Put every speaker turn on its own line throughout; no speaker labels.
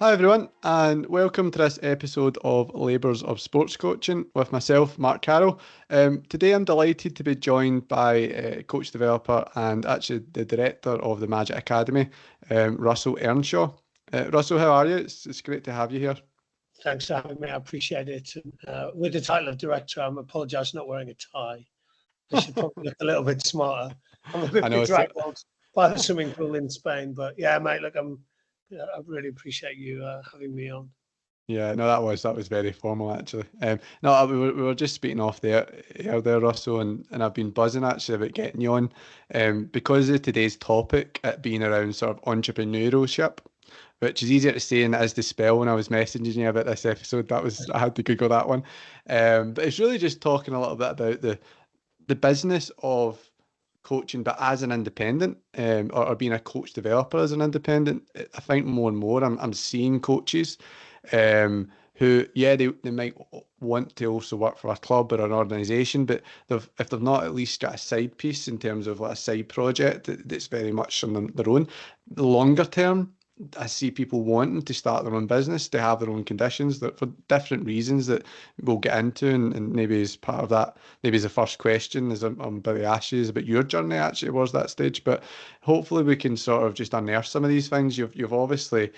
Hi everyone, and welcome to this episode of Labours of Sports Coaching with myself, Mark Carroll. Today I'm delighted to be joined by coach developer and actually the director of the Magic Academy, Russell Earnshaw. Russell, how are you? It's great to have you here.
Thanks for having me. I appreciate it. With the title of director, I'm apologise not wearing a tie. I should probably look a little bit smarter. I'm a bit bedraggled by the swimming pool in Spain, but yeah, mate. Look, I really appreciate you having me on.
Yeah, no, that was very formal actually. No, we were just speaking off there, Russell, and I've been buzzing actually about getting you on, because of today's topic, it being around sort of entrepreneurship, which is easier to say than it is to spell. When I was messaging you about this episode, I had to Google that one. But it's really just talking a little bit about the business of coaching, but as an independent, or being a coach developer as an independent. I think more and more I'm seeing coaches who, yeah, they might want to also work for a club or an organisation, but if they've not at least got a side piece in terms of like a side project that's very much on their own, the longer term, I see people wanting to start their own business, to have their own conditions, that for different reasons that we'll get into, and maybe as part of that, maybe as the first question, as I'm about to ask you, is about your journey actually was that stage. But hopefully we can sort of just unearth some of these things. You've obviously,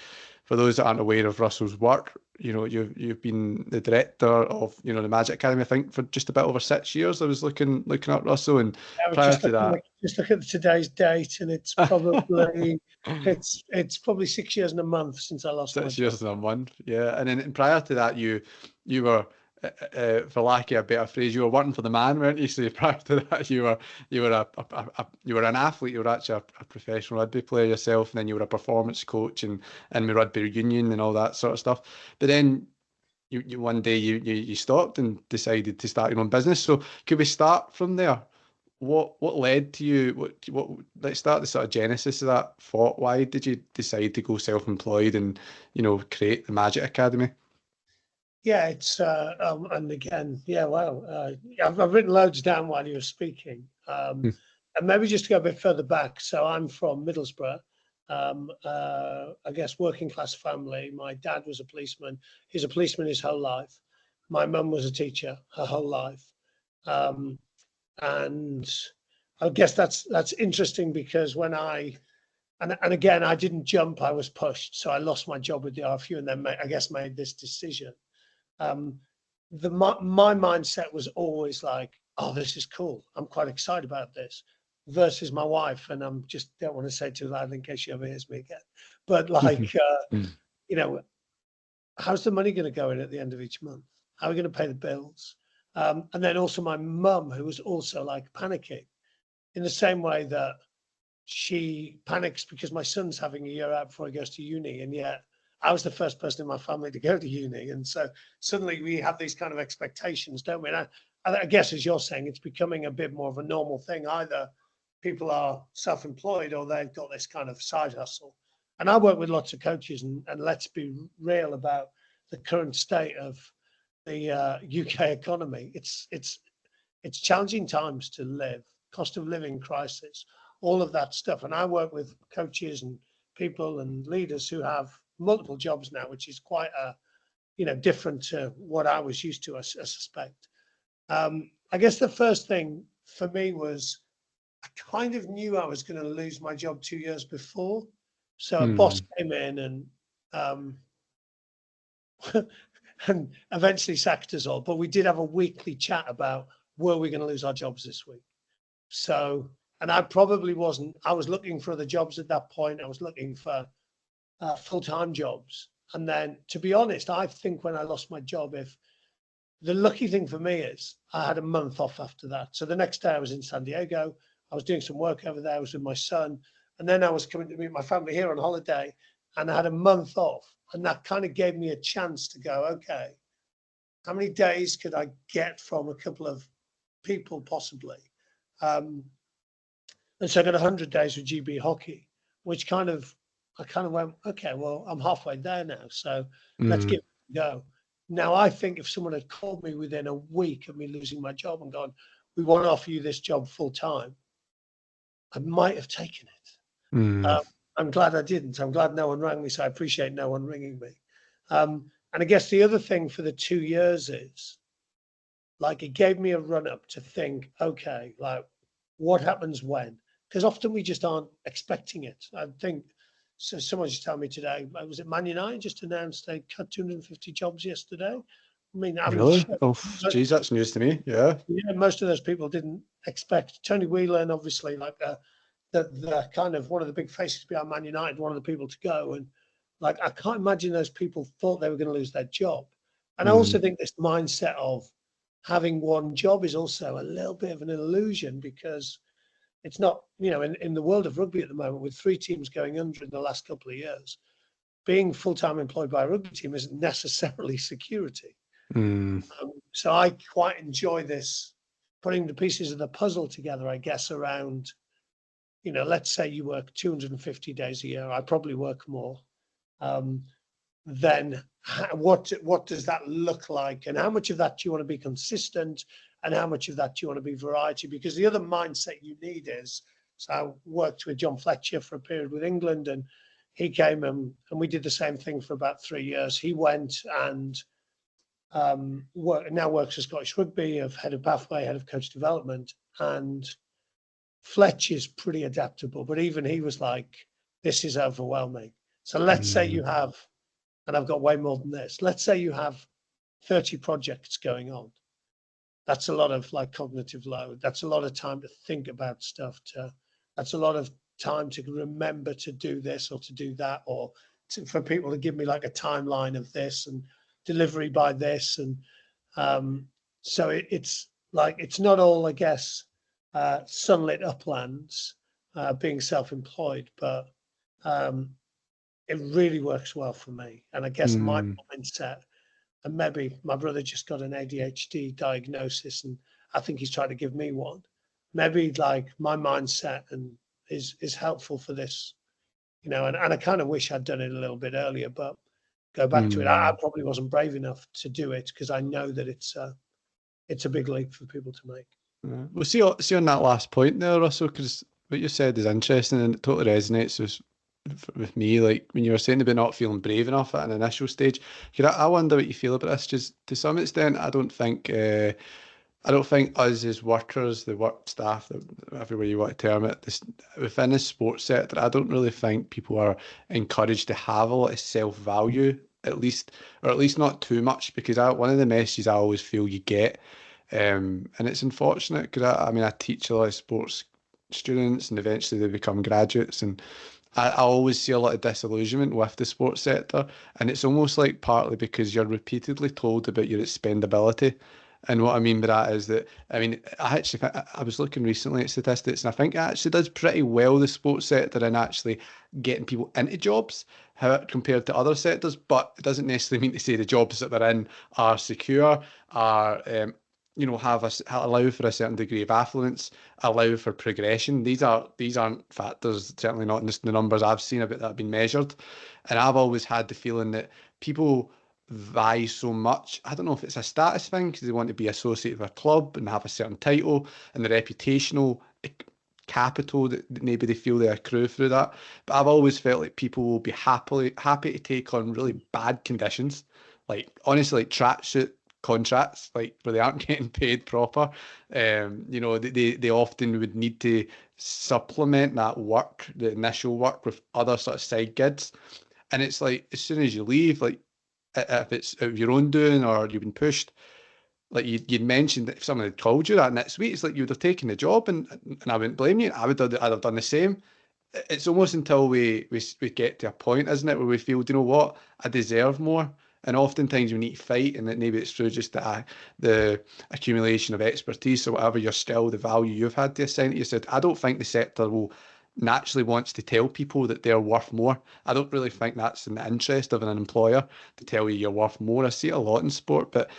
for those that aren't aware of Russell's work, you've been the director of the Magic Academy, I think, for just about over 6 years. I was looking at Russell, and prior to that,
just look at today's date, and it's probably it's probably 6 years and a month since I lost my job.
6 years and a month, yeah. And then prior to that, you were, for lack of a better phrase, you were working for the man, weren't you? So prior to that, you were an athlete. You were actually a professional rugby player yourself, and then you were a performance coach and in the rugby union and all that sort of stuff. But then you one day you stopped and decided to start your own business. So could we start from there? What led to you? Let's start the sort of genesis of that thought. Why did you decide to go self-employed and create the Magic Academy?
Yeah, it's and again, yeah, well, I've written loads down while you were speaking, and maybe just to go a bit further back. So I'm from Middlesbrough, I guess working class family. My dad was a policeman. He's a policeman his whole life. My mum was a teacher her whole life, and I guess that's interesting because when and again, I didn't jump, I was pushed. So I lost my job with the RFU and then made this decision. My mindset was always like, oh, this is cool. I'm quite excited about this, versus my wife. And I'm just don't want to say too loud in case she ever hears me again. But like, how's the money going to go in at the end of each month? How are we going to pay the bills? And then also my mum, who was also like panicking in the same way that she panics because my son's having a year out before he goes to uni. And yet I was the first person in my family to go to uni. And so suddenly we have these kind of expectations, don't we? And I guess, as you're saying, it's becoming a bit more of a normal thing. Either people are self-employed or they've got this kind of side hustle. And I work with lots of coaches, and let's be real about the current state of the UK economy. It's challenging times to live, cost of living crisis, all of that stuff. And I work with coaches and people and leaders who have multiple jobs now, which is quite different to what I was used to, I suspect. I guess the first thing for me was I kind of knew I was going to lose my job 2 years before. So a boss came in and and eventually sacked us all. But we did have a weekly chat about, were we going to lose our jobs this week? So, and I probably wasn't. I was looking for other jobs at that point. I was looking for full-time jobs. And then, to be honest, I think when I lost my job, the lucky thing for me is I had a month off after that. So the next day I was in San Diego. I was doing some work over there. I was with my son. And then I was coming to meet my family here on holiday, and I had a month off. And that kind of gave me a chance to go, okay, how many days could I get from a couple of people possibly? And so I got 100 days with GB Hockey, which I kind of went, okay, well, I'm halfway there now. So let's give it a go. Now, I think if someone had called me within a week of me losing my job and gone, we want to offer you this job full time, I might have taken it. I'm glad I didn't. I'm glad no one rang me, so I appreciate no one ringing me. And I guess the other thing for the 2 years is, like, it gave me a run up to think, okay, like, what happens when? Because often we just aren't expecting it. I think, so someone just told me today, was it Man United just announced they cut 250 jobs yesterday? I mean,
Really? Oh, geez, that's news to me. Yeah.
yeah, most of those people didn't expect. Tony Whelan, and obviously, like, the kind of one of the big faces behind Man United, one of the people to go. And like, I can't imagine those people thought they were going to lose their job. And I also think this mindset of having one job is also a little bit of an illusion, because it's not, in the world of rugby at the moment, with 3 teams going under in the last couple of years, being full-time employed by a rugby team isn't necessarily security. So I quite enjoy this, putting the pieces of the puzzle together, I guess, around, let's say you work 250 days a year. I probably work more. Then what does that look like? And how much of that do you want to be consistent? And how much of that do you want to be variety? Because the other mindset you need is, so I worked with John Fletcher for a period with England, and he came and we did the same thing for about 3 years. He went and now works at Scottish Rugby, of head of pathway, head of coach development. And Fletch is pretty adaptable, but even he was like, this is overwhelming. So let's say you have, and I've got way more than this, let's say you have 30 projects going on. That's a lot of, like, cognitive load. That's a lot of time to think about stuff. That's a lot of time to remember to do this or to do that, or for people to give me like a timeline of this and delivery by this. And so it's like, it's not all, I guess, sunlit uplands, being self-employed, but it really works well for me. And I guess my mindset, and maybe my brother just got an ADHD diagnosis, and I think he's trying to give me one. Maybe, like, my mindset and is helpful for this, and I kind of wish I'd done it a little bit earlier, but go back to it. I probably wasn't brave enough to do it, because I know that it's a big leap for people to make.
Well, see on that last point there, Russell, because what you said is interesting and it totally resonates with me. Like, when you were saying about not feeling brave enough at an initial stage, I wonder what you feel about this. Just to some extent, I don't think us as workers, the work staff, everywhere you want to term it, within the sports sector, I don't really think people are encouraged to have a lot of self-value, at least not too much, because one of the messages I always feel you get, and it's unfortunate, because I teach a lot of sports students, and eventually they become graduates, and I always see a lot of disillusionment with the sports sector, and it's almost like partly because you're repeatedly told about your expendability. And what I mean by that is that, I was looking recently at statistics, and I think it actually does pretty well, the sports sector, in actually getting people into jobs, compared to other sectors. But it doesn't necessarily mean to say the jobs that they're in are secure, are allow for a certain degree of affluence, allow for progression. These aren't factors, certainly not in the numbers I've seen about that have been measured. And I've always had the feeling that people vie so much. I don't know if it's a status thing, because they want to be associated with a club and have a certain title, and the reputational capital that maybe they feel they accrue through that. But I've always felt like people will be happy to take on really bad conditions, like, honestly, like tracksuit contracts, like, where they aren't getting paid proper. They often would need to supplement that work, the initial work, with other sort of side gigs. And it's like, as soon as you leave, like, if it's of your own doing or you've been pushed, like, you'd mentioned that if someone had called you that next week, it's like you would have taken the job, and I wouldn't blame you. I'd have done the same. It's almost until we get to a point, isn't it, where we feel, do you know what, I deserve more. And oftentimes we need to fight, and that maybe it's through just the accumulation of expertise or whatever, you're still the value you've had to assign it. You said, I don't think the sector will naturally wants to tell people that they're worth more. I don't really think that's in the interest of an employer to tell you you're worth more. I see it a lot in sport, but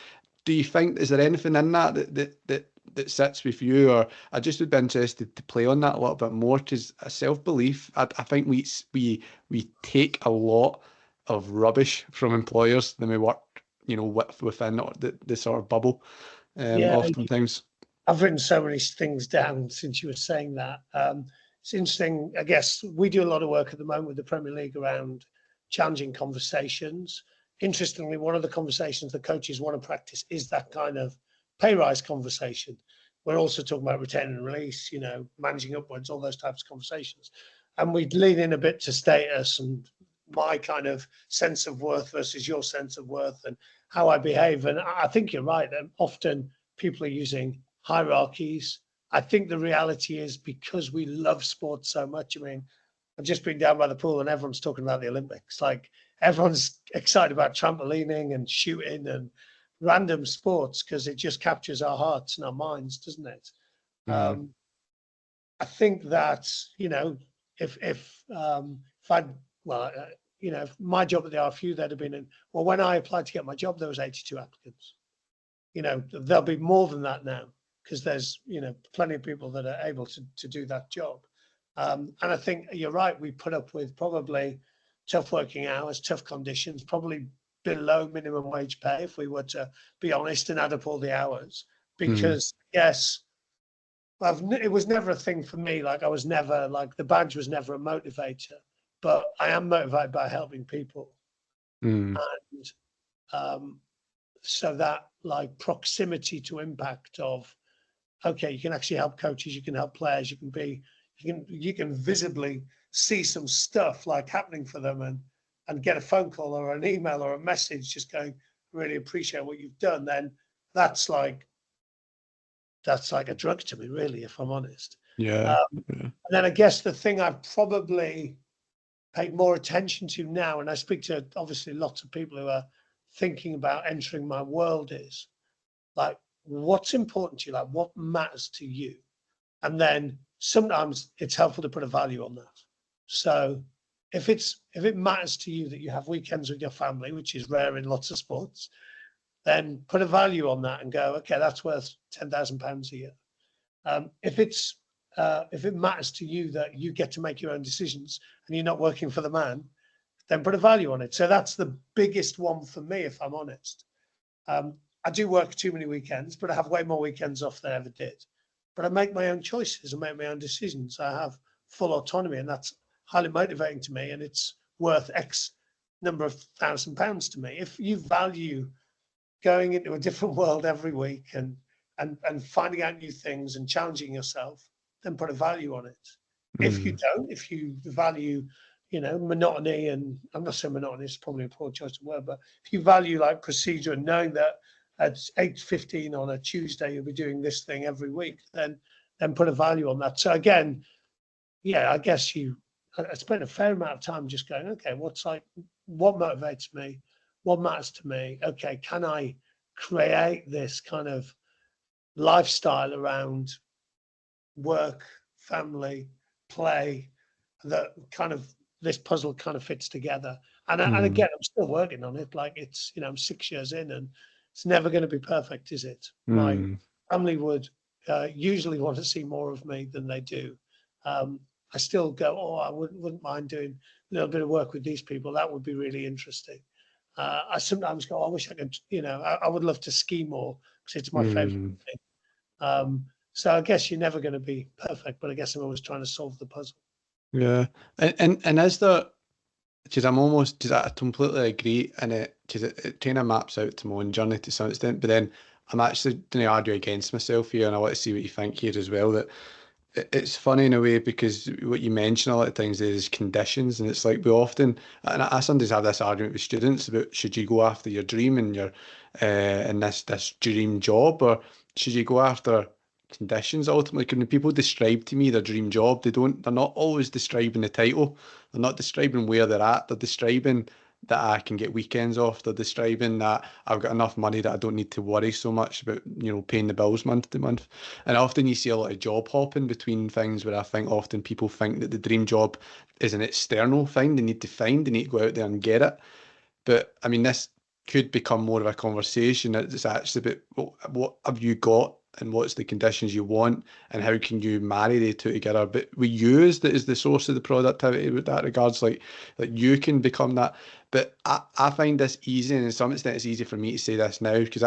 do you think, is there anything in that sits with you? Or I just would be interested to play on that a little bit more, because a self-belief, I think we take a lot of rubbish from employers than we work, within the sort of bubble,
Yeah,
oftentimes.
I've written so many things down since you were saying that. it's interesting. I guess we do a lot of work at the moment with the Premier League around challenging conversations. Interestingly, one of the conversations the coaches want to practice is that kind of pay rise conversation. We're also talking about retain and release, you know, managing upwards, all those types of conversations. And we lean in a bit to status and my kind of sense of worth versus your sense of worth and how I behave. And I think you're right. And often people are using hierarchies. I think the reality is because we love sports so much. I mean, I've just been down by the pool and everyone's talking about the Olympics. Like everyone's excited about trampolining and shooting and random sports because it just captures our hearts and our minds, doesn't it?
Mm.
I think that, you know, if I'd, well, you know, if my job at the RFU, there'd have been, well, when I applied to get my job, there was 82 applicants. You know, there'll be more than that now because there's, you know, plenty of people that are able to do that job. And I think you're right. We put up with probably tough working hours, tough conditions, probably below minimum wage pay, if we were to be honest and add up all the hours. Because, yes, it was never a thing for me. Like I was never, like the badge was never a motivator, but I am motivated by helping people.
Mm.
And so that like proximity to impact of, okay, you can actually help coaches, you can help players, you can visibly see some stuff like happening for them and get a phone call or an email or a message just going, really appreciate what you've done, then that's like a drug to me, really, if I'm honest.
Yeah.
And then I guess the thing I've probably paid more attention to now, and I speak to obviously lots of people who are thinking about entering my world, is like, what's important to you? Like, what matters to you? And then sometimes it's helpful to put a value on that. So if it matters to you that you have weekends with your family, which is rare in lots of sports, then put a value on that and go, okay, that's worth £10,000 a year. If it matters to you that you get to make your own decisions and you're not working for the man, then put a value on it. So that's the biggest one for me, if I'm honest. I do work too many weekends, but I have way more weekends off than I ever did. But I make my own choices and make my own decisions. I have full autonomy, and that's highly motivating to me. And it's worth X number of £1,000 to me. If you value going into a different world every week and finding out new things and challenging yourself, then put a value on it. If you don't, if you value, you know, monotony, and I'm not saying monotony is probably a poor choice of word, but if you value like procedure and knowing that at 8:15 on a Tuesday you'll be doing this thing every week, then put a value on that. So again, yeah, I guess I spent a fair amount of time just going, okay, what motivates me? What matters to me? Okay, can I create this kind of lifestyle around work, family, play, that kind of this puzzle kind of fits together. And again, I'm still working on it. Like it's, you know, I'm 6 years in and it's never going to be perfect, is it? My family would usually want to see more of me than they do. I still go, oh, I wouldn't mind doing a little bit of work with these people. That would be really interesting. I sometimes go, I wish I could, you know, I would love to ski more because it's my favorite thing. So I guess you're never going to be perfect, but I guess I'm always trying to solve the puzzle.
Yeah. And is there, because I completely agree in it, because it kind of maps out to my own journey to some extent, but then I'm actually going to argue against myself here, and I want to see what you think here as well, that it's funny in a way because what you mention a lot of times is conditions, and it's like we often, and I sometimes have this argument with students about should you go after your dream and your in this dream job, or should you go after conditions ultimately? Because when people describe to me their dream job, they're not always describing the title, they're not describing where they're at, they're describing that I can get weekends off. They're describing that I've got enough money that I don't need to worry so much about, you know, paying the bills month to month. And often you see a lot of job hopping between things where I think often people think that the dream job is an external thing they need to find, they need to go out there and get it. But I mean, this could become more of a conversation. It's actually about what have you got and what's the conditions you want, and how can you marry the two together. But we use that as the source of the productivity with that regards, like you can become that. But I find this easy, and in some extent it's easy for me to say this now, because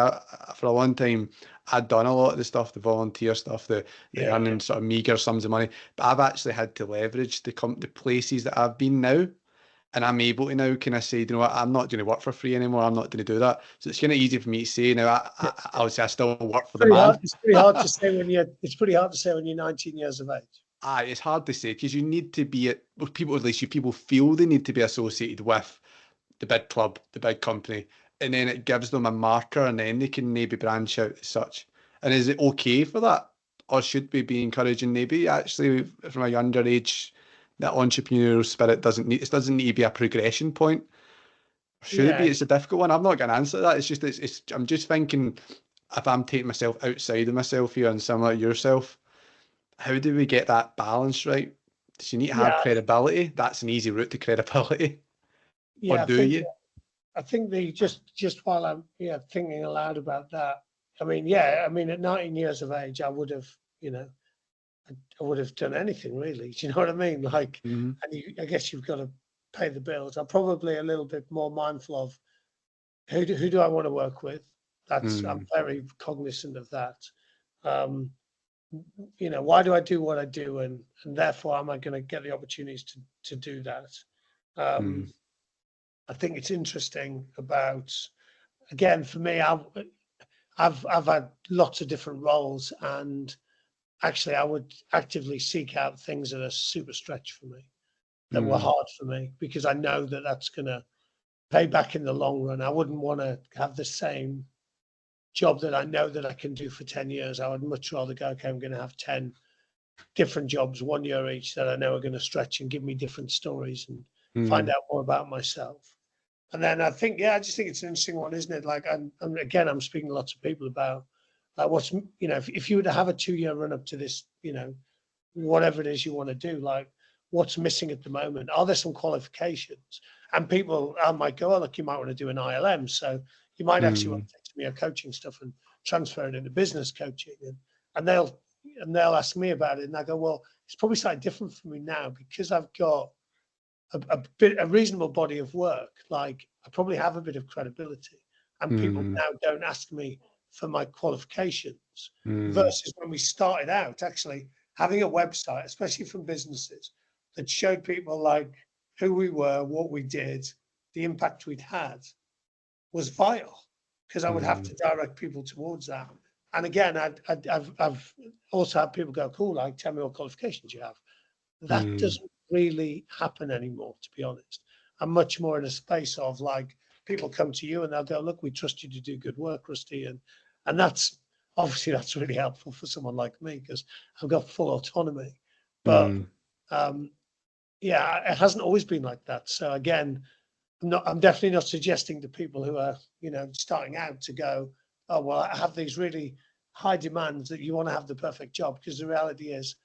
for a long time I'd done a lot of the stuff, the volunteer stuff, the earning sort of meager sums of money, but I've actually had to leverage the places that I've been now. And I'm able to now kind of say, you know what, I'm not going to work for free anymore. I'm not going to do that. So it's kind of easy for me to say now. I would say I still work for the man.
It's pretty hard to say when you're 19 years of age.
It's hard to say, because you need to be people, at least people feel they need to be associated with the big club, the big company, and then it gives them a marker, and then they can maybe branch out as such. And is it okay for that, or should we be encouraging maybe actually from a younger age? That entrepreneurial spirit doesn't need to be a progression point. Should it be? It's a difficult one. I'm not going to answer that. It's just I'm just thinking, if I'm taking myself outside of myself here and similar to yourself, how do we get that balance right? Does you need to have credibility? That's an easy route to credibility.
Yeah,
or do you?
I think just while I'm thinking aloud about that, I mean, at 19 years of age, I would have, I would have done anything really. Do you know what I mean? Like, and I guess you've got to pay the bills. I'm probably a little bit more mindful of who do I want to work with. I'm very cognizant of that. Why do I do what I do, and therefore am I going to get the opportunities to do that? I think it's interesting about, again, for me, I've had lots of different roles, and actually I would actively seek out things that are super stretch for me, that were hard for me, because I know that that's going to pay back in the long run. I wouldn't want to have the same job that I know that I can do for 10 years. I would much rather go, okay, I'm going to have 10 different jobs, 1 year each, that I know are going to stretch and give me different stories and find out more about myself. And then I think, I just think it's an interesting one, isn't it? Like, I'm speaking to lots of people about what's, if you were to have a 2-year run up to this, whatever it is you want to do, like what's missing at the moment? Are there some qualifications? And people might go, oh, look, you might want to do an ILM. So you might actually want to take some of your coaching stuff and transfer it into business coaching. And they'll ask me about it. And I go, well, it's probably slightly different for me now, because I've got a reasonable body of work. Like, I probably have a bit of credibility, and people now don't ask me for my qualifications, versus when we started out, actually having a website, especially from businesses, that showed people like who we were, what we did, the impact we'd had, was vital, because I would have to direct people towards that. And again, I've also had people go, cool, like, tell me what qualifications you have. That doesn't really happen anymore, to be honest. I'm much more in a space of, like, people come to you and they'll go, look, we trust you to do good work, Rusty. And that's obviously, that's really helpful for someone like me, because I've got full autonomy. But it hasn't always been like that. So again, I'm definitely not suggesting to people who are, starting out to go, oh, well, I have these really high demands that you want to have the perfect job, because the reality is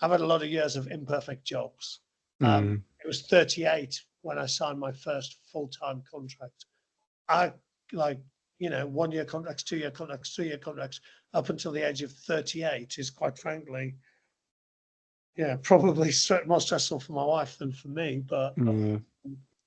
I've had a lot of years of imperfect jobs. It was 38 when I signed my first full-time contract. I 1 year contracts, 2 year contracts, 3 year contracts, up until the age of 38 is, quite frankly, probably more stressful for my wife than for me. But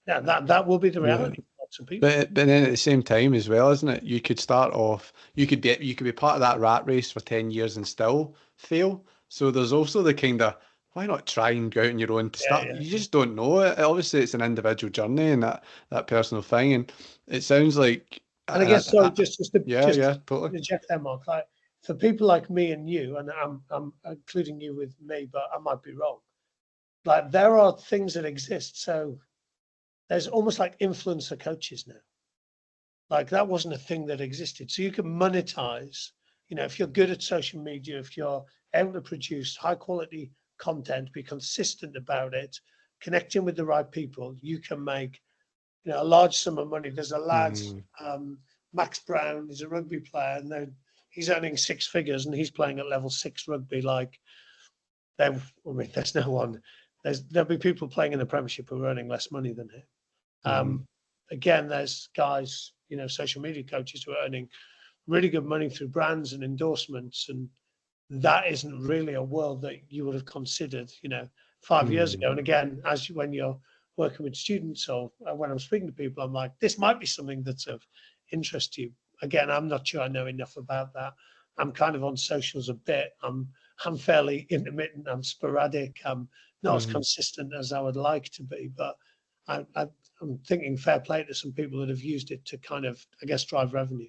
that will be the reality for lots of people.
But then at the same time as well, isn't it? You could start off, you could be part of that rat race for 10 years and still fail. So there's also the kind of, why not try and go out on your own to start? You just don't know it. Obviously, it's an individual journey and that personal thing. And it sounds like,
and I guess, sorry, just
totally.
to check that, Mark, like, for people like me and you, and I'm including you with me, but I might be wrong. Like, there are things that exist. So there's almost like influencer coaches now. Like, that wasn't a thing that existed. So you can monetize, if you're good at social media, if you're able to produce high quality content, be consistent about it, connecting with the right people, you can make, a large sum of money. There's a lad, Max Brown, he's a rugby player, and he's earning 6 figures, and he's playing at level 6 rugby. Like, there's no one. There'll be people playing in the Premiership who are earning less money than him. Again, there's guys, social media coaches who are earning really good money through brands and endorsements, and that isn't really a world that you would have considered, 5 years ago. And again, when you're working with students or when I'm speaking to people, I'm like, this might be something that's of interest to you. Again, I'm not sure I know enough about that. I'm kind of on socials a bit. I'm fairly intermittent. I'm sporadic. I'm not as consistent as I would like to be, but I'm thinking fair play to some people that have used it to kind of, I guess, drive revenue.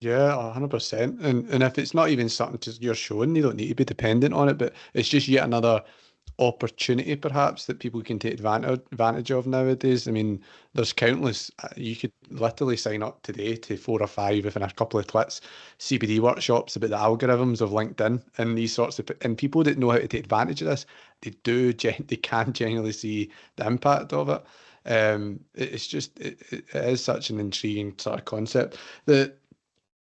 Yeah, 100%. And if it's not even something you're showing, you don't need to be dependent on it, but it's just yet another opportunity perhaps that people can take advantage of nowadays. I mean, there's countless, you could literally sign up today to 4 or 5 within a couple of clicks, CPD workshops about the algorithms of LinkedIn and these sorts of, and people that know how to take advantage of this, they can genuinely see the impact of it. It's just, it is such an intriguing sort of concept that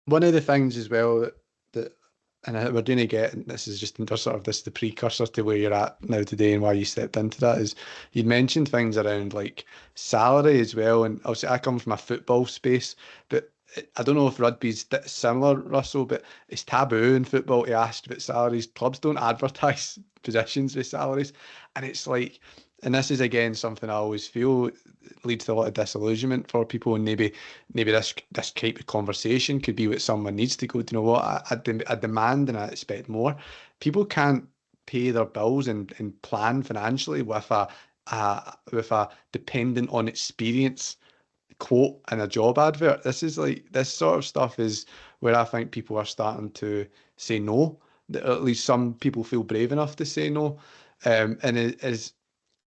one of the things as well that and we're going to get, and this is just sort of this the precursor to where you're at now today and why you stepped into that, is you'd mentioned things around like salary as well. And obviously I come from a football space, but I don't know if rugby's similar, Russell, but it's taboo in football to ask about salaries. Clubs don't advertise positions with salaries. And it's like, and this is again something I always feel leads to a lot of disillusionment for people, and maybe this type of conversation could be what someone needs to go, do you know what, I demand and I expect more. People can't pay their bills and plan financially with a dependent on experience quote in a job advert. This is like, this sort of stuff is where I think people are starting to say no. At least some people feel brave enough to say no. And it is,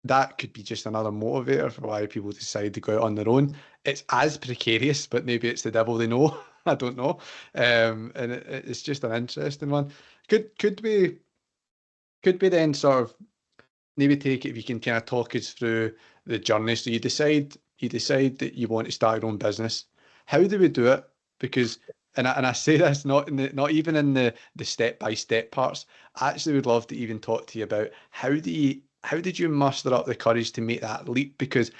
that could be just another motivator for why people decide to go out on their own. It's as precarious, but maybe it's the devil they know. I don't know. And it's just an interesting one. Could we then sort of maybe take it, if you can kind of talk us through the journey. So you decide that you want to start your own business. How do we do it? Because and I say this not not even in the step by step parts. I actually would love to even talk to you about how did you muster up the courage to make that leap? Because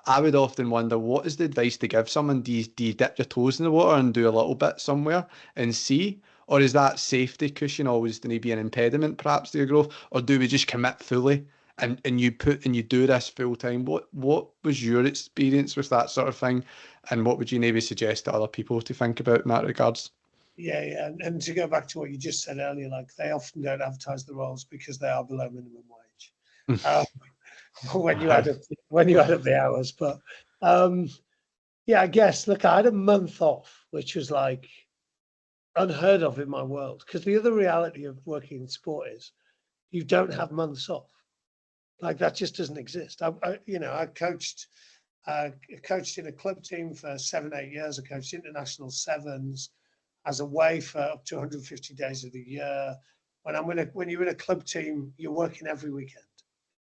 I would often wonder, what is the advice to give someone? Do you dip your toes in the water and do a little bit somewhere and see? Or is that safety cushion always going to be an impediment perhaps to your growth? Or do we just commit fully and you do this full time? What was your experience with that sort of thing? And what would you maybe suggest to other people to think about in that regards?
Yeah. And to go back to what you just said earlier, like they often don't advertise the roles because they are below minimum wage. Um,
Aye.
when you add up the hours, but yeah, I guess. Look, I had a month off, which was like unheard of in my world. Because the other reality of working in sport is you don't have months off. Like that just doesn't exist. I coached in a club team for 7, 8 years. I coached international sevens. As away for up to 150 days of the year. When you're in a club team, you're working every weekend.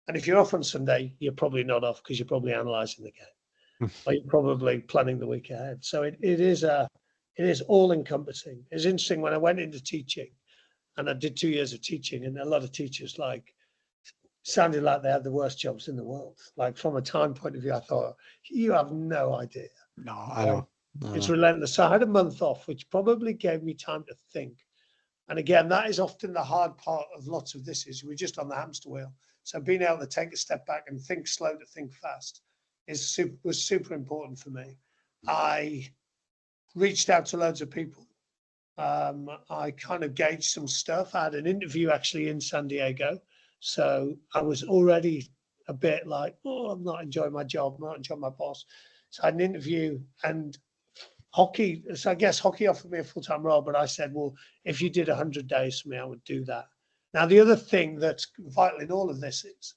And if you're off on Sunday, you're probably not off because you're probably analysing the game, or you're probably planning the week ahead. So it is all encompassing. It's interesting when I went into teaching, and I did 2 years of teaching, and a lot of teachers sounded like they had the worst jobs in the world. Like from a time point of view, I thought, you have no idea.
No, I
Like,
know. I
it's
know.
relentless. So I had a month off, which probably gave me time to think. And again, that is often the hard part of lots of this is we're just on the hamster wheel. So being able to take a step back and think slow to think fast was super important for me. I reached out to loads of people. I kind of gauged some stuff. I had an interview actually in San Diego. So I was already a bit like, oh, I'm not enjoying my job. I'm not enjoying my boss. So I had an interview and hockey. So I guess hockey offered me a full-time role, but I said, well, if you did 100 days for me, I would do that. Now, the other thing that's vital in all of this is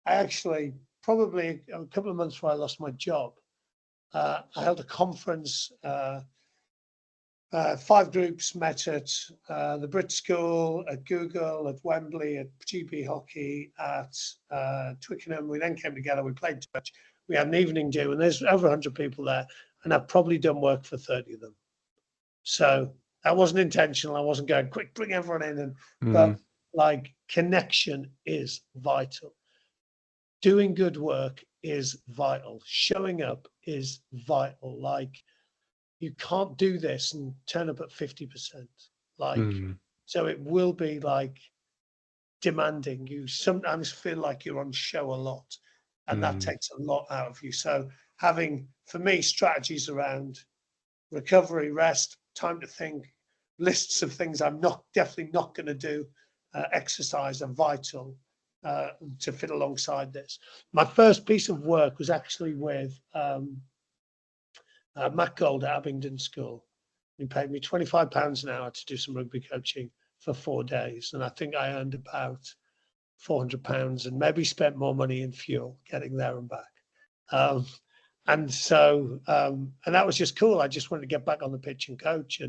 I actually, probably a couple of months before I lost my job, I held a conference. 5 groups met at the Brit School, at Google, at Wembley, at GB Hockey, at Twickenham. We then came together, we played touch, we had an evening do, and there's over 100 people there, and I've probably done work for 30 of them. So that wasn't intentional. I wasn't going, quick, bring everyone in. But like connection is vital. Doing good work is vital. Showing up is vital. Like, you can't do this and turn up at 50%. Like,
Mm.
so it will be like demanding. You sometimes feel like you're on show a lot, and that
Mm.
takes a lot out of you. So having, for me, strategies around recovery, rest, time to think, lists of things I'm definitely not going to do, exercise are vital to fit alongside this. My first piece of work was actually with Matt Gold at Abingdon School. He paid me £25 an hour to do some rugby coaching for 4 days, and I think I earned about £400 and maybe spent more money in fuel getting there and back. And so, and that was just cool. I just wanted to get back on the pitch and coach.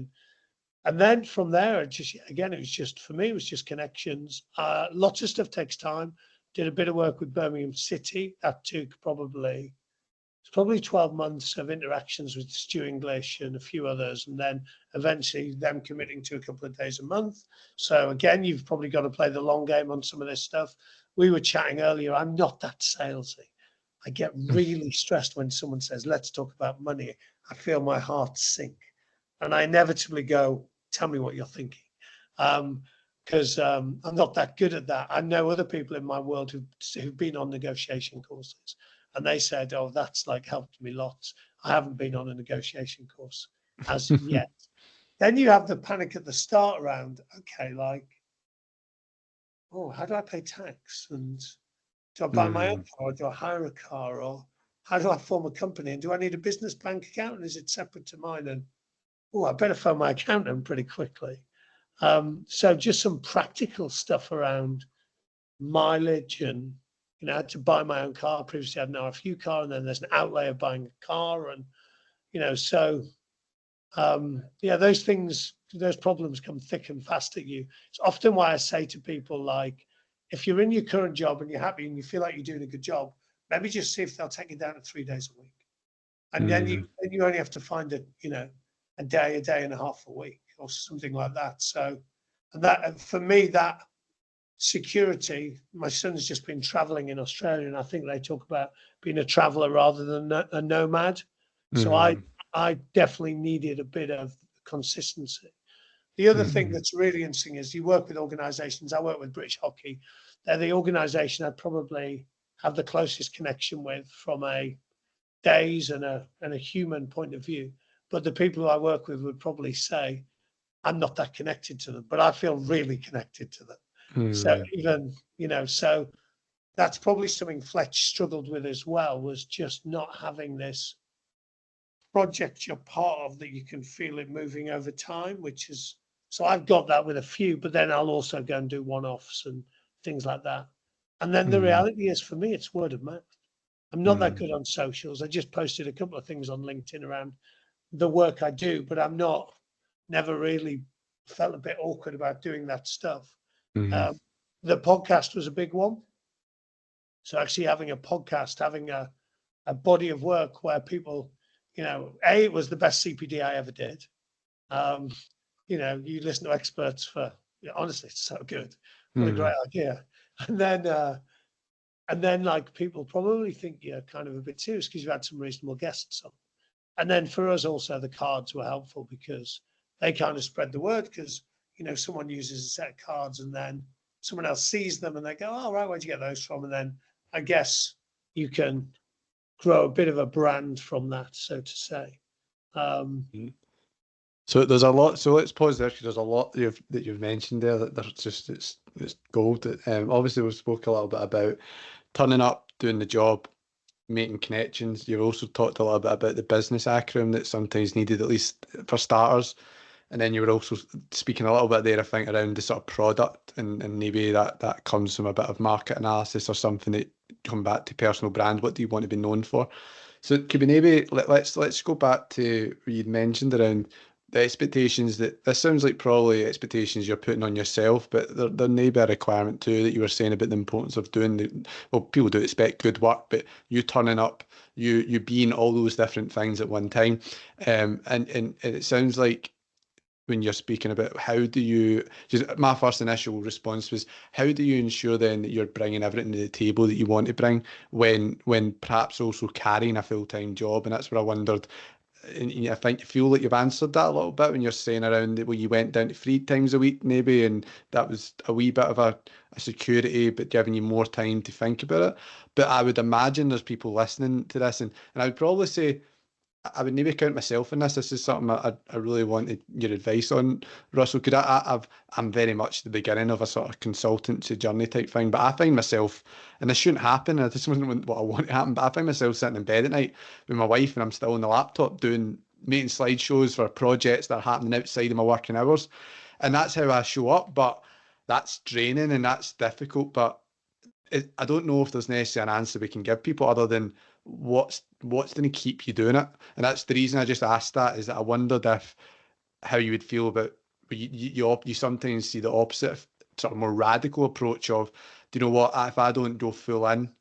And then from there, it just, again, it was just, for me, it was just connections. Lots of stuff takes time. Did a bit of work with Birmingham City. That took probably 12 months of interactions with Stu English and a few others, and then eventually them committing to a couple of days a month. So again, you've probably got to play the long game on some of this stuff. We were chatting earlier, I'm not that salesy. I get really stressed when someone says, let's talk about money. I feel my heart sink. And I inevitably go, tell me what you're thinking. Because I'm not that good at that. I know other people in my world who've been on negotiation courses, and they said, oh, that's like helped me lots. I haven't been on a negotiation course as yet. Then you have the panic at the start around, okay, like, oh, how do I pay tax? And do I buy my own car, or do I hire a car, or how do I form a company? And do I need a business bank account? And is it separate to mine? And oh, I better phone my accountant pretty quickly. So just some practical stuff around mileage, and I had to buy my own car. Previously, I had an RFU car, and then there's an outlay of buying a car, and so yeah, those things, those problems come thick and fast at you. It's often why I say to people, like, if you're in your current job and you're happy and you feel like you're doing a good job, maybe just see if they'll take you down to 3 days a week, and then you only have to find a day and a half a week or something like that. So, and for me, that security, my son's just been traveling in Australia, and I think they talk about being a traveler rather than a nomad. So I definitely needed a bit of consistency. The other thing that's really interesting is you work with organizations. I work with British Hockey. They're the organization I probably have the closest connection with from a days and a human point of view. But the people who I work with would probably say, I'm not that connected to them, but I feel really connected to them. So even, so that's probably something Fletch struggled with as well, was just not having this project you're part of that you can feel it moving over time, which is, so I've got that with a few, but then I'll also go and do one-offs and things like that. And then the reality is, for me, it's word of mouth. I'm not that good on socials. I just posted a couple of things on LinkedIn around the work I do, but never really felt a bit awkward about doing that stuff. The podcast was a big one. So actually having a podcast, having a body of work where people, it was the best CPD I ever did. You listen to experts for, honestly, it's so good. What a great idea. And then like people probably think you're kind of a bit serious because you've had some reasonable guests on. And then for us also, the cards were helpful because they kind of spread the word, because, someone uses a set of cards and then someone else sees them and they go, oh, right, where'd you get those from? And then I guess you can grow a bit of a brand from that, so to say.
So there's a lot. So let's pause there, because there's a lot that you've mentioned there that there's just it's gold. Obviously, we spoke a little bit about turning up, doing the job, making connections. You've also talked a little bit about the business acumen that's sometimes needed, at least for starters. And then you were also speaking a little bit there, I think, around the sort of product, and maybe that comes from a bit of market analysis or something that come back to personal brand. What do you want to be known for? So could we maybe let's go back to what you'd mentioned around the expectations. That this sounds like probably expectations you're putting on yourself, but there may be a requirement too, that you were saying about the importance of doing well, people do expect good work, but you turning up, you being all those different things at one time. And it sounds like when you're speaking about how do you, just my first initial response was, how do you ensure then that you're bringing everything to the table that you want to bring when perhaps also carrying a full-time job? And that's where I wondered, and I think you feel like you've answered that a little bit when you're saying around that, well, you went down to 3 times a week maybe, and that was a wee bit of a security, but giving you more time to think about it. But I would imagine there's people listening to this, and I would probably say, I would maybe count myself in this. This is something I really wanted your advice on, Russell. Could I'm very much the beginning of a sort of consultancy journey type thing, but I find myself, and this shouldn't happen, and this wasn't what I want to happen, but I find myself sitting in bed at night with my wife and I'm still on the laptop making slideshows for projects that are happening outside of my working hours. And that's how I show up, but that's draining and that's difficult. But I don't know if there's necessarily an answer we can give people other than what's going to keep you doing it. And that's the reason I just asked that, is that I wondered if how you would feel about, you sometimes see the opposite, sort of more radical approach of, do you know what, if I don't go full in,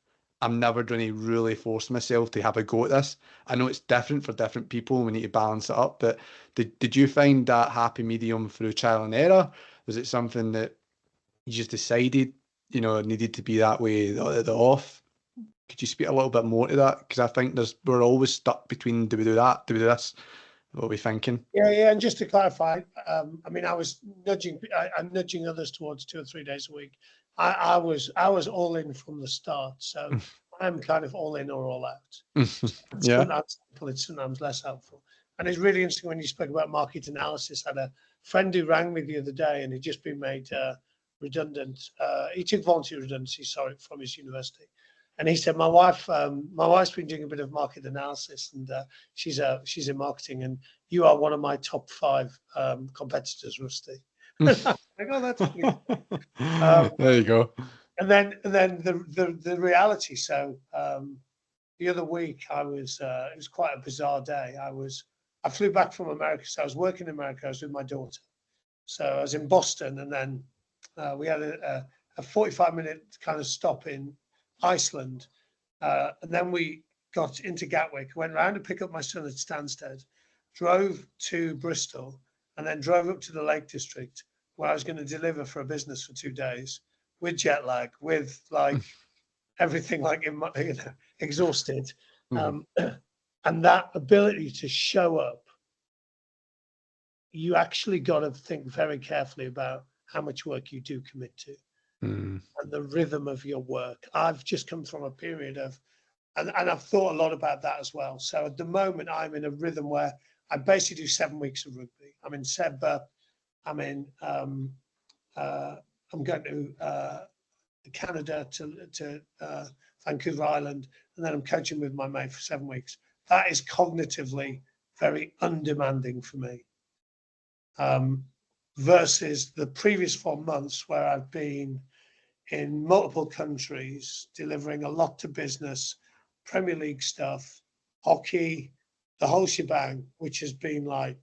I'm never going to really force myself to have a go at this. I know it's different for different people. We need to balance it up. But did you find that happy medium through trial and error? Was it something that you just decided, it needed to be that way the off? Could you speak a little bit more to that? Because I think we're always stuck between, do we do that, do we do this? What are we thinking?
Yeah. And just to clarify, I mean, I'm nudging others towards 2 or 3 days a week. I was all in from the start, so I'm kind of all in or all out.
Yeah.
Sometimes helpful, it's sometimes less helpful. And it's really interesting when you spoke about market analysis. I had a friend who rang me the other day, and he'd just been made redundant. He took voluntary redundancy, from his university. And he said, my wife's been doing a bit of market analysis, and she's in marketing, and you are one of my top 5 competitors, Rusty. Like, oh, that's good.
There you go.
And then the reality. So the other week it was quite a bizarre day. I flew back from America, so I was working in America. I was with my daughter, so I was in Boston, and then we had a 45-minute kind of stop in Iceland, and then we got into Gatwick, went round to pick up my son at Stansted, drove to Bristol, and then drove up to the Lake District, where I was going to deliver for a business for 2 days with jet lag, with like everything, like exhausted, and that ability to show up. You actually got to think very carefully about how much work you do commit to. And the rhythm of your work. I've just come from a period of, and I've thought a lot about that as well. So at the moment, I'm in a rhythm where I basically do 7 weeks of rugby. I'm in Sedbergh. I'm going to Canada, to Vancouver Island, and then I'm coaching with my mate for 7 weeks. That is cognitively very undemanding for me. Versus the previous 4 months where I've been in multiple countries, delivering a lot to business, Premier League stuff, hockey, the whole shebang, which has been like,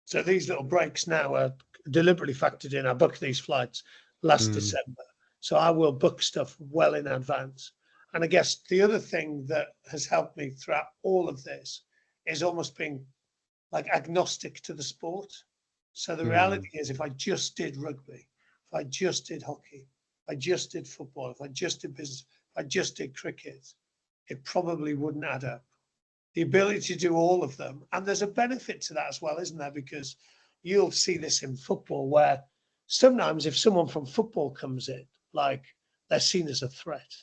so these little breaks now are deliberately factored in. I booked these flights last December, so I will book stuff well in advance. And I guess the other thing that has helped me throughout all of this is almost being like agnostic to the sport. So the reality is, if I just did rugby, if I just did hockey, if I just did football, if I just did business, if I just did cricket, it probably wouldn't add up. The ability to do all of them, and there's a benefit to that as well, isn't there? Because you'll see this in football, where sometimes if someone from football comes in, like, they're seen as a threat.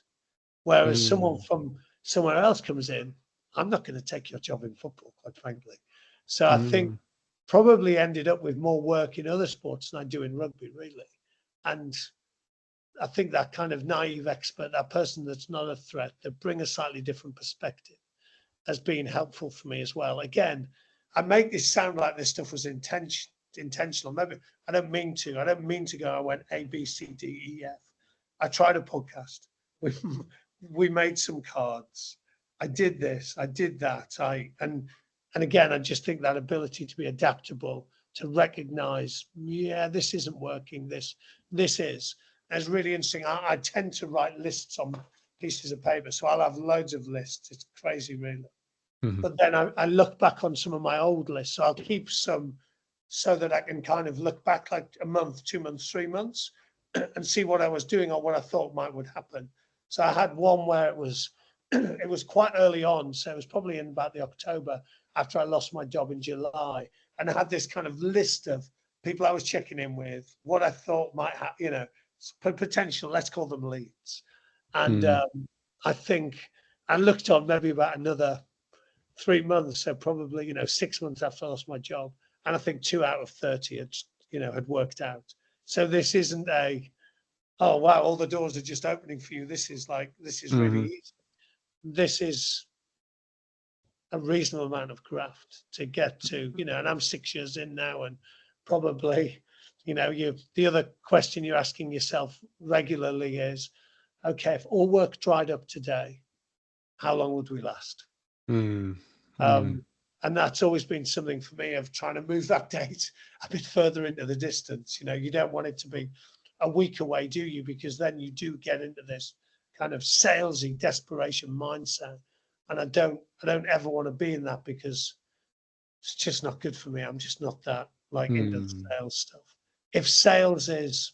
Whereas someone from somewhere else comes in, I'm not going to take your job in football, quite frankly. So I think probably ended up with more work in other sports than I do in rugby, really. And I think that kind of naive expert, that person that's not a threat, that bring a slightly different perspective, has been helpful for me as well. Again, I make this sound like this stuff was intentional. Maybe I don't mean to. I don't mean to go, I went A, B, C, D, E, F. I tried a podcast. We made some cards. I did this. I did that. And again, I just think that ability to be adaptable, to recognize, yeah, this isn't working. This is. And it's really interesting. I tend to write lists on pieces of paper, so I'll have loads of lists. It's crazy, really. But then I look back on some of my old lists. So I'll keep some so that I can kind of look back like a month, 2 months, 3 months, and see what I was doing or what I thought would happen. So I had one where it was it was quite early on. So it was probably in about the October after I lost my job in July. And I had this kind of list of people I was checking in with, what I thought might have, potential, let's call them leads. And I think I looked on maybe about another 3 months, so probably, 6 months after I lost my job. And I think 2 out of 30 had worked out. So this isn't oh, wow, all the doors are just opening for you. This is really easy. This is a reasonable amount of graft to get to, and I'm 6 years in now, and probably, the other question you're asking yourself regularly is, okay, if all work dried up today, how long would we last? And that's always been something for me of trying to move that date a bit further into the distance. You don't want it to be a week away, do you? Because then you do get into this kind of salesy desperation mindset. And I don't ever want to be in that, because it's just not good for me. I'm just not that into the sales stuff. If sales is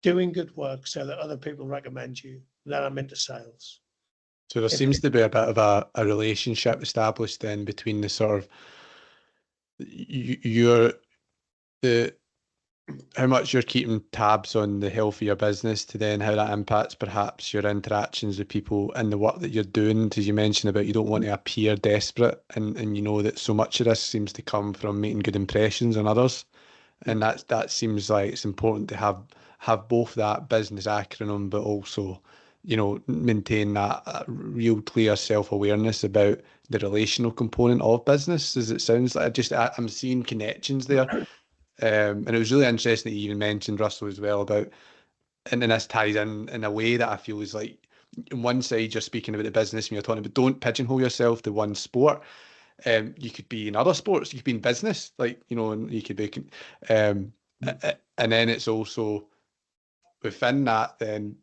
doing good work so that other people recommend you, then I'm into sales.
So there seems to be a bit of a relationship established then between the sort of how much you're keeping tabs on the health of your business, to then how that impacts perhaps your interactions with people and the work that you're doing. As you mentioned about, you don't want to appear desperate, and that so much of this seems to come from making good impressions on others, and that seems like it's important to have both that business acronym, but also maintain that real clear self-awareness about the relational component of business. As it sounds like, I'm seeing connections there. And it was really interesting that you even mentioned, Russell, as well, about, and then this ties in a way that I feel is like, on one side, you're speaking about the business when you're talking about don't pigeonhole yourself to one sport. You could be in other sports, you could be in business, and you could be, and then it's also within that, then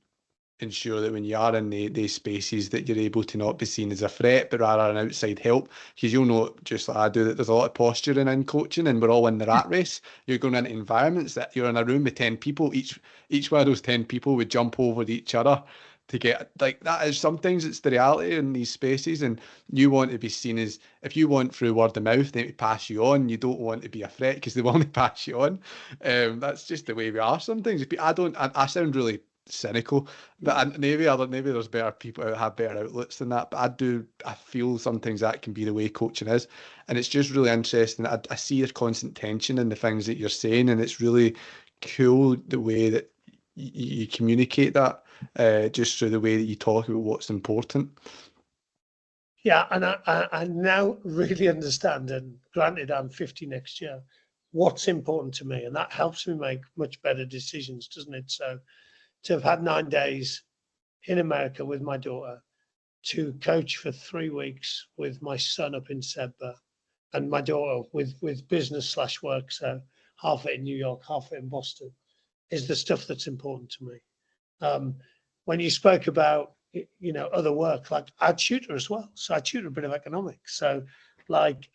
ensure that when you are in these spaces that you're able to not be seen as a threat, but rather an outside help. Because you'll know, just like I do, that there's a lot of posturing in coaching, and we're all in the rat race. You're going into environments that you're in a room with 10 people, each one of those 10 people would jump over each other to get, that is, sometimes it's the reality in these spaces, and you want to be seen as, if you want through word of mouth them to pass you on, you don't want to be a threat because they want to pass you on. That's just the way we are sometimes. I sound really cynical, but maybe there's better people that have better outlets than that, but I feel sometimes that can be the way coaching is. And it's just really interesting. I see a constant tension in the things that you're saying, and it's really cool the way that you communicate that, just through the way that you talk about what's important.
Yeah, and I now really understand, and granted I'm 50 next year, what's important to me, and that helps me make much better decisions, doesn't it? So to have had 9 days in America with my daughter, to coach for 3 weeks with my son up in Sedbergh, and my daughter with business/work, so half it in New York, half it in Boston, is the stuff that's important to me. When you spoke about, other work, like I tutor as well. So I tutor a bit of economics. So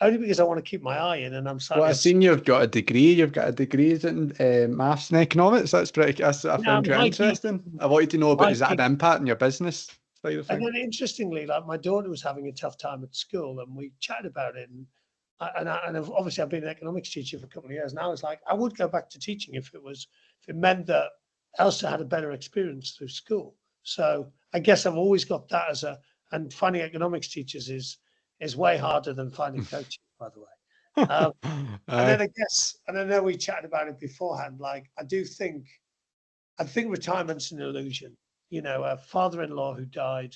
only because I want to keep my eye in, and I'm
Well, I've seen you've got a degree. You've got a degree in maths and economics. I found quite interesting. I wanted to know about, is that an impact on your business side of things?
And then interestingly, my daughter was having a tough time at school, and we chatted about it. And obviously I've been an economics teacher for a couple of years, and I was like, I would go back to teaching if it meant that Elsa had a better experience through school. So I guess I've always got that and finding economics teachers is way harder than finding coaches, by the way. And then I know we chatted about it beforehand. I think retirement's an illusion. A father-in-law who died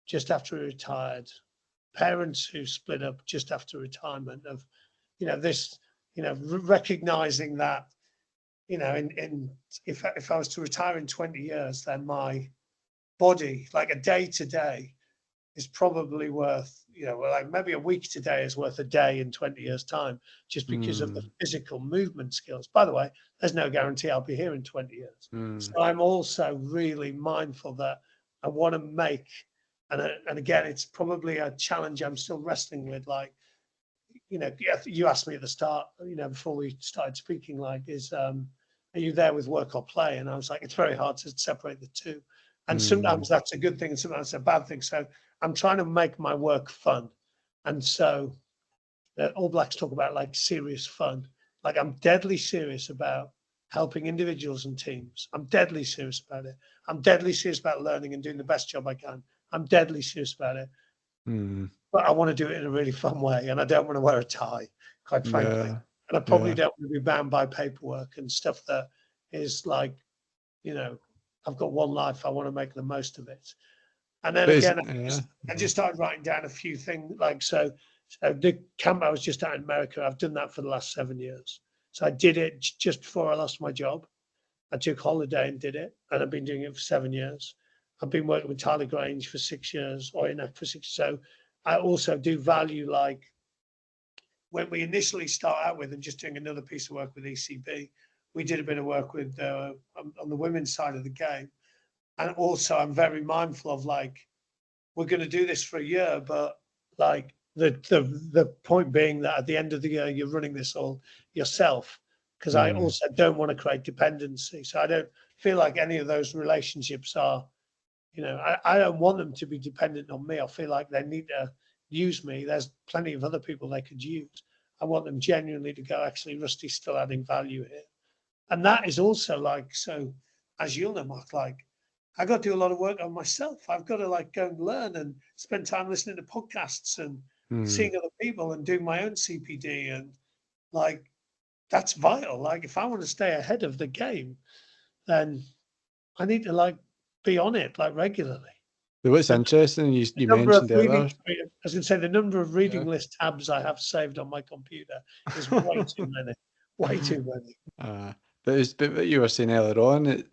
just after he retired, parents who split up just after retirement, of, recognizing that, if I was to retire in 20 years, then my body, a day today, is probably worth, maybe a week today is worth a day in 20 years' time, just because of the physical movement skills. By the way, there's no guarantee I'll be here in 20 years. So I'm also really mindful that I want to make, and again, it's probably a challenge I'm still wrestling with. You asked me at the start, before we started speaking, are you there with work or play? And I was like, it's very hard to separate the two. And sometimes that's a good thing and sometimes it's a bad thing. So I'm trying to make my work fun. And so All Blacks talk about like serious fun. Like I'm deadly serious about helping individuals and teams. I'm deadly serious about it. I'm deadly serious about learning and doing the best job I can. I'm deadly serious about it. But I want to do it in a really fun way. And I don't want to wear a tie, quite frankly.
Yeah.
And I probably don't want to be bound by paperwork and stuff that is like, you know, I've got one life. I want to make the most of it. And then
But
again, I just started writing down a few things. Like, so the camp I was just at in America, I've done that for the last 7 years. So I did it just before I lost my job. I took holiday and did it. And I've been doing it for 7 years. I've been working with Tyler Grange for 6 years, or Enact for 6. So I also do value, like when we initially start out with and just doing another piece of work with ECB, we did a bit of work with on the women's side of the game. And also I'm very mindful of like, we're going to do this for a year, but like the point being that at the end of the year, you're running this all yourself. Because I also don't want to create dependency. So I don't feel like any of those relationships are, you know, I don't want them to be dependent on me. I feel like they need to use me. There's plenty of other people they could use. I want them genuinely to go, actually, Rusty's still adding value here. And that is also like, so as you'll know, Mark, like I got to do a lot of work on myself. I've got to like go and learn and spend time listening to podcasts and seeing other people and doing my own CPD. And like, that's vital. Like if I want to stay ahead of the game, then I need to like be on it like regularly.
But what's interesting, you mentioned earlier.
I was going to say the number of reading list tabs I have saved on my computer is way too many. Way too many.
But what you were saying earlier on,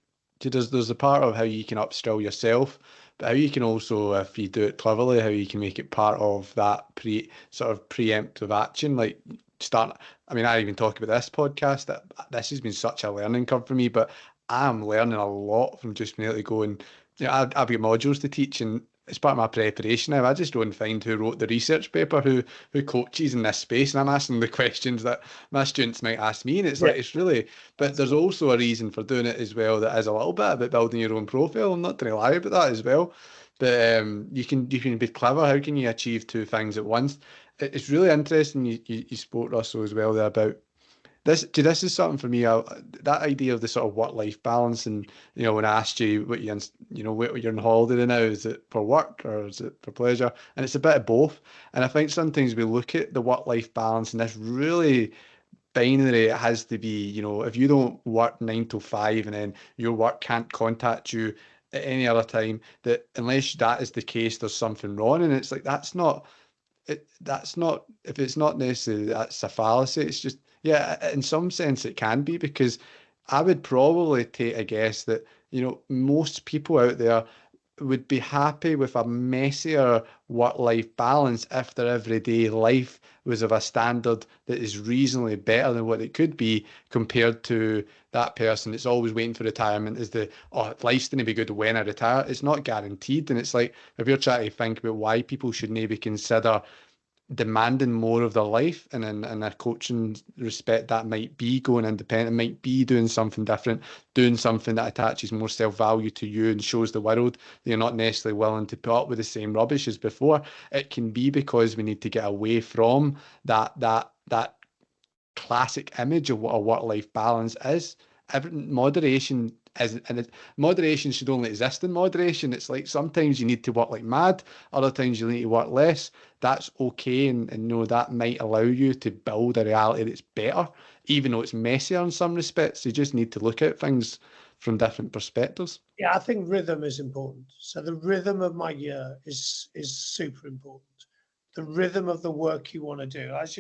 there's a part of how you can upskill yourself, but how you can also, if you do it cleverly, how you can make it part of that preemptive action, like start. I mean, I even talk about this podcast. That this has been such a learning curve for me, but I'm learning a lot from just being able to go and, you know, I've got modules to teach, and it's part of my preparation now. I just go and find who wrote the research paper, who coaches in this space, and I'm asking the questions that my students might ask me. And it's like, it's really, but there's also a reason for doing it as well that is a little bit about building your own profile. I'm not going to lie about that as well. But you can be clever. How can you achieve two things at once? It's really interesting. You spoke, Russell, as well there about this is something for me. That idea of the sort of work-life balance, and you know, when I asked you what you're on holiday now, is it for work or is it for pleasure? And it's a bit of both. And I think sometimes we look at the work-life balance and this really binary. It has to be, you know, if you don't work 9 to 5 and then your work can't contact you at any other time, that unless that is the case, there's something wrong. And it's like that's not, if it's not necessarily, that's a fallacy. It's just, yeah, in some sense it can be, because I would probably take a guess that, you know, most people out there would be happy with a messier work-life balance if their everyday life was of a standard that is reasonably better than what it could be, compared to that person that's always waiting for retirement. Is life's going to be good when I retire. It's not guaranteed. And it's like, if you're trying to think about why people should maybe consider demanding more of their life, and in a coaching respect, that might be going independent, might be doing something different, doing something that attaches more self-value to you and shows the world that you're not necessarily willing to put up with the same rubbish as before. It can be because we need to get away from that classic image of what a work-life balance is. Moderation isn't, and moderation should only exist in moderation. It's like sometimes you need to work like mad, other times you need to work less. That's okay, and know that might allow you to build a reality that's better, even though it's messier in some respects. You just need to look at things from different perspectives.
Yeah, I think rhythm is important. So the rhythm of my year is super important. The rhythm of the work you want to do. I was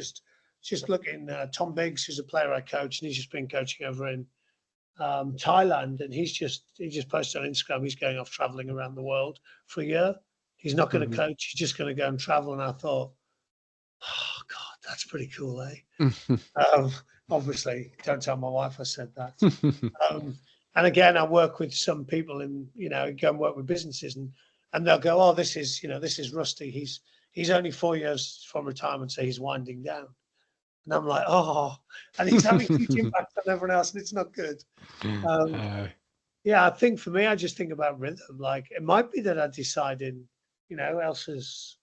just looking, Tom Biggs, who's a player I coach, and he's just been coaching over in Thailand, and he just posted on Instagram he's going off traveling around the world for a year. He's not going to coach, he's just going to go and travel. And I thought, oh God, that's pretty cool, eh? Obviously, don't tell my wife I said that. And again, I work with some people, and you know, go and work with businesses, and they'll go, oh, this is Rusty. He's only 4 years from retirement, so he's winding down. And I'm like, oh, and he's having huge impact on everyone else, and it's not good. Yeah, I think for me, I just think about rhythm. Like it might be that I decide in, Elsa's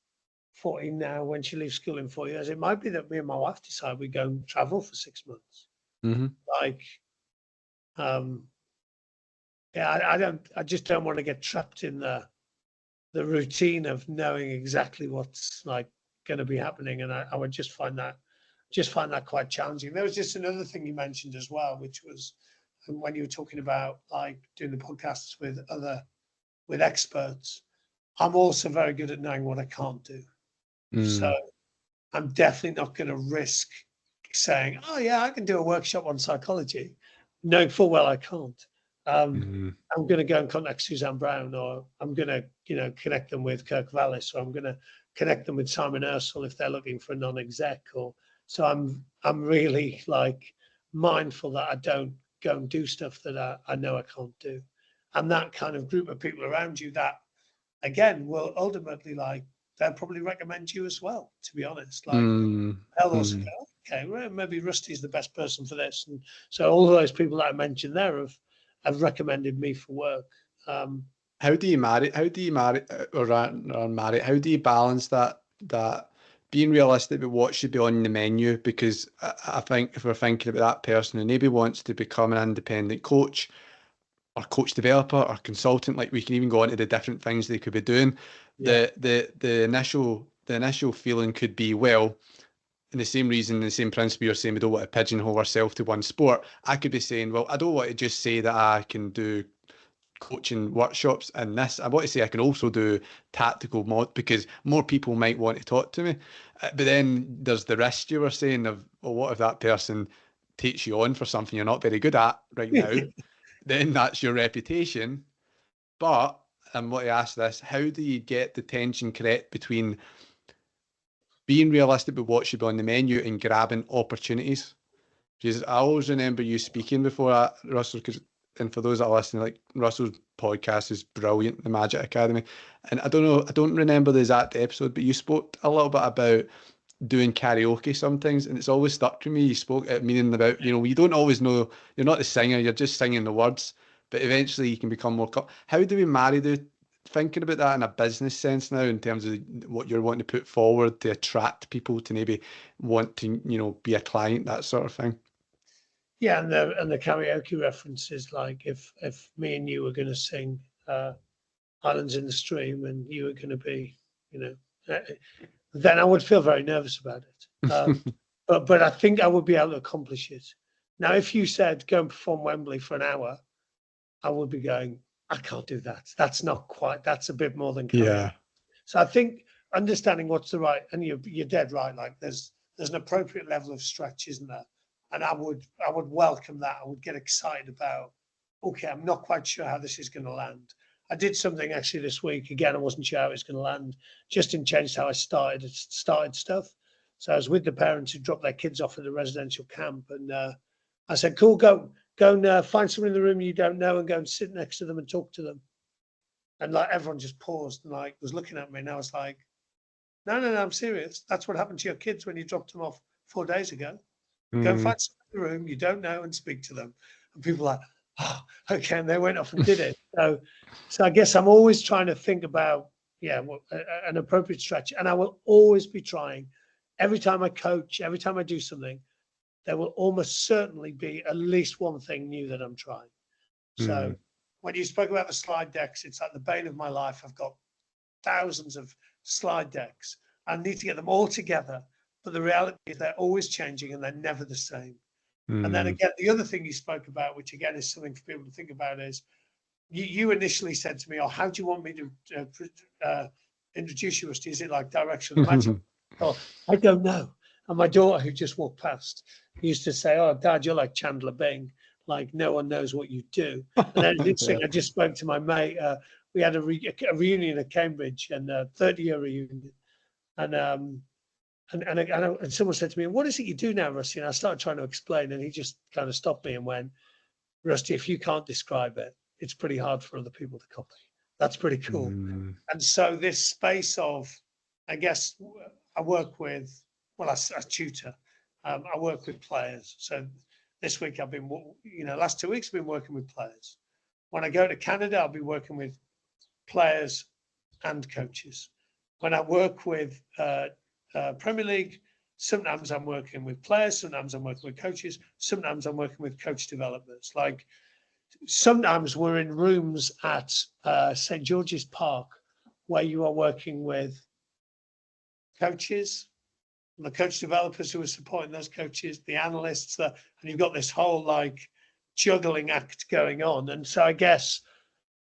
14 now. When she leaves school in 4 years, it might be that me and my wife decide we go and travel for 6 months.
Hmm.
Like, um, yeah, I just don't want to get trapped in the routine of knowing exactly what's like going to be happening, and I would just find that quite challenging. There was just another thing you mentioned as well, which was when you were talking about like doing the podcasts with experts. I'm also very good at knowing what I can't do. So
Mm.
I'm definitely not going to risk saying, "Oh yeah, I can do a workshop on psychology," knowing full well I can't. Um,
Mm.
I'm going to go and contact Suzanne Brown, or I'm going to, connect them with Kirk Vallis, or I'm going to connect them with Simon Ursel if they're looking for a non-exec. Or so I'm really like mindful that I don't go and do stuff that I know I can't do, and that kind of group of people around you that again will ultimately like they'll probably recommend you as well. To be honest, like
Mm.
they'll also
Mm.
go, okay, well, maybe Rusty's the best person for this. And so all of those people that I mentioned there have recommended me for work. Um,
How do you marry? How do you marry or marry? How do you balance that being realistic about what should be on the menu? Because I think if we're thinking about that person who maybe wants to become an independent coach or coach developer or consultant, like we can even go on to the different things they could be doing.
yeah,
The initial feeling could be, well, in the same reason, the same principle you're saying we don't want to pigeonhole ourselves to one sport. I could be saying, well, I don't want to just say that I can do coaching workshops and this. I want to say I can also do tactical mod because more people might want to talk to me. But then there's the risk you were saying of, well, what if that person takes you on for something you're not very good at right now? Then that's your reputation. But I want to ask this: how do you get the tension correct between being realistic about what should be on the menu and grabbing opportunities? Because I always remember you speaking before that, Russell, and for those that are listening, like Russell's podcast is brilliant, the Magic Academy. And I don't know, I don't remember the exact episode, but you spoke a little bit about doing karaoke sometimes, and it's always stuck to me. You spoke at meaning about, you don't always know, you're not the singer, you're just singing the words, but eventually you can become more. How do we marry the thinking about that in a business sense now, in terms of what you're wanting to put forward to attract people to maybe want to, be a client, that sort of thing?
yeah, and the karaoke references like if me and you were going to sing Islands in the Stream and you were going to be, you know, uh, then I would feel very nervous about it. But I think I would be able to accomplish it. Now, if you said go and perform Wembley for an hour, I would be going, I can't do that. That's not quite. That's a bit more than karaoke.
Yeah.
So I think understanding what's the right, and you're dead right. Like there's an appropriate level of stretch, isn't there? And I would welcome that. I would get excited about. Okay, I'm not quite sure how this is going to land. I did something actually this week. Again, I wasn't sure how it was going to land. Just in changed how I started stuff. So I was with the parents who dropped their kids off at the residential camp, and I said, "Cool, go and find someone in the room you don't know and go and sit next to them and talk to them." And like everyone just paused and like was looking at me, and I was like, "No, no, no, I'm serious. That's what happened to your kids when you dropped them off 4 days ago. Go and
Mm.
find someone in the room you don't know and speak to them." And people were like, "Oh, okay," and they went off and did it. So I guess I'm always trying to think about an appropriate stretch, and I will always be trying. Every time I coach, every time I do something, there will almost certainly be at least one thing new that I'm trying. So
Mm.
when you spoke about the slide decks, it's like the bane of my life. I've got thousands of slide decks. I need to get them all together. But the reality is they're always changing and they're never the same. And then
Mm.
again, the other thing you spoke about, which again is something for people to think about, is you initially said to me, "Oh, how do you want me to introduce you, Rusty? Is it like Direction of the Magic?" Oh, I don't know. And my daughter, who just walked past, used to say, "Oh, Dad, you're like Chandler Bing. Like no one knows what you do." And then it's interesting.
Yeah.
I just spoke to my mate. We had a reunion at Cambridge, and a 30-year reunion, and and someone said to me, "What is it you do now, Rusty?" And I started trying to explain, and he just kind of stopped me and went, "Rusty, if you can't describe it, it's pretty hard for other people to copy." That's pretty cool.
Mm.
And so this space of, I guess, I work with, well, I tutor. I work with players. So this week I've been, last 2 weeks I've been working with players. When I go to Canada, I'll be working with players and coaches. When I work with Premier League, sometimes I'm working with players, sometimes I'm working with coaches, sometimes I'm working with coach developers. Like sometimes we're in rooms at St. George's Park where you are working with coaches, the coach developers who are supporting those coaches, the analysts, and you've got this whole like juggling act going on. And so I guess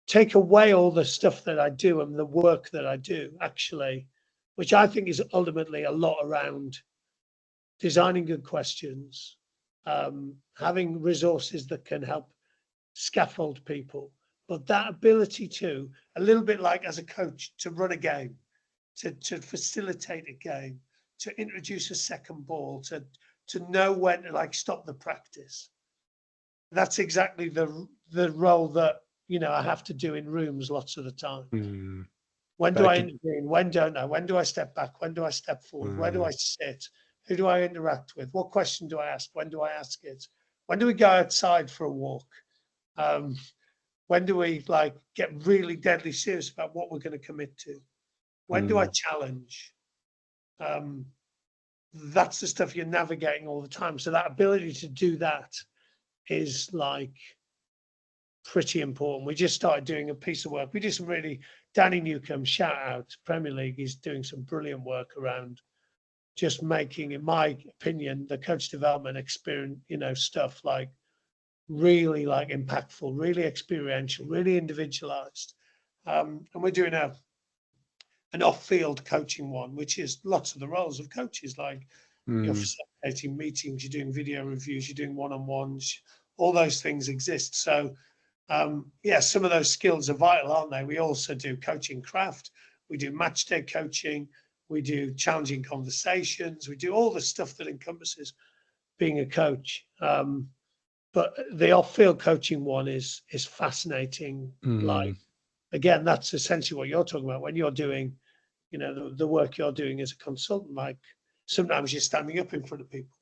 take away all the stuff that I do and the work that I do, actually, which I think is ultimately a lot around designing good questions, having resources that can help scaffold people, but that ability to, a little bit like as a coach, to run a game, to facilitate a game, to introduce a second ball, to know when to like stop the practice. That's exactly the role that I have to do in rooms lots of the time. When do I intervene? When don't I? When do I step back? When do I step forward? Where do I sit? Who do I interact with? What question do I ask? When do I ask it? When do we go outside for a walk? When do we like get really deadly serious about what we're going to commit to? When do I challenge? That's the stuff you're navigating all the time. So that ability to do that is like pretty important. We just started doing a piece of work. We did some really, Danny Newcomb, shout out, Premier League, he's doing some brilliant work around just making, in my opinion, the coach development experience, stuff like really like impactful, really experiential, really individualized. And we're doing an off-field coaching one, which is lots of the roles of coaches, like you're facilitating meetings, you're doing video reviews, you're doing one-on-ones, all those things exist. So some of those skills are vital, aren't they? We also do coaching craft, we do match day coaching, we do challenging conversations, we do all the stuff that encompasses being a coach. But the off-field coaching one is fascinating. Like, again, that's essentially what you're talking about when you're doing, the work you're doing as a consultant. Like, sometimes you're standing up in front of people,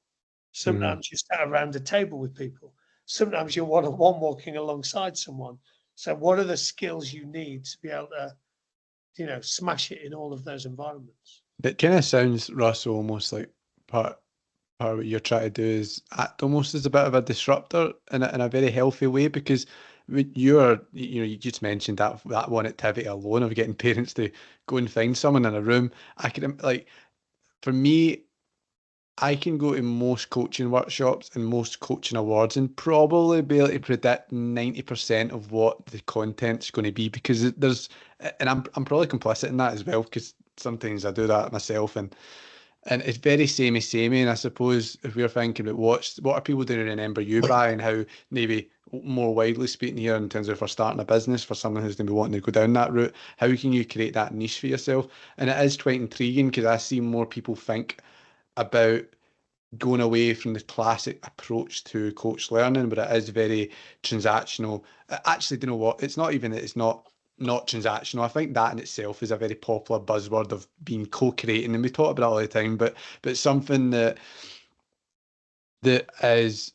sometimes you stand around a table with people, sometimes you're one-on-one walking alongside someone. So, what are the skills you need to be able to, smash it in all of those environments?
It kind of sounds, Russell, almost like part of what you're trying to do is act almost as a bit of a disruptor in a very healthy way, because you just mentioned that one activity alone of getting parents to go and find someone in a room. I can, like, for me, I can go to most coaching workshops and most coaching awards and probably be able to predict 90% of what the content's going to be, because and I'm probably complicit in that as well, because sometimes I do that myself, and it's very samey, and I suppose if we're thinking about what are people going to remember you by, and how maybe more widely speaking here in terms of for starting a business, for someone who's going to be wanting to go down that route, how can you create that niche for yourself? And it is quite intriguing, because I see more people think about going away from the classic approach to coach learning, but it is very transactional. Actually, do you know what? It's not even that it's not transactional. I think that in itself is a very popular buzzword of being co-creating, and we talk about it all the time, but something that is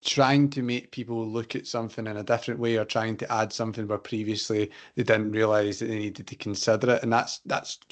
trying to make people look at something in a different way, or trying to add something where previously they didn't realize that they needed to consider it. And that's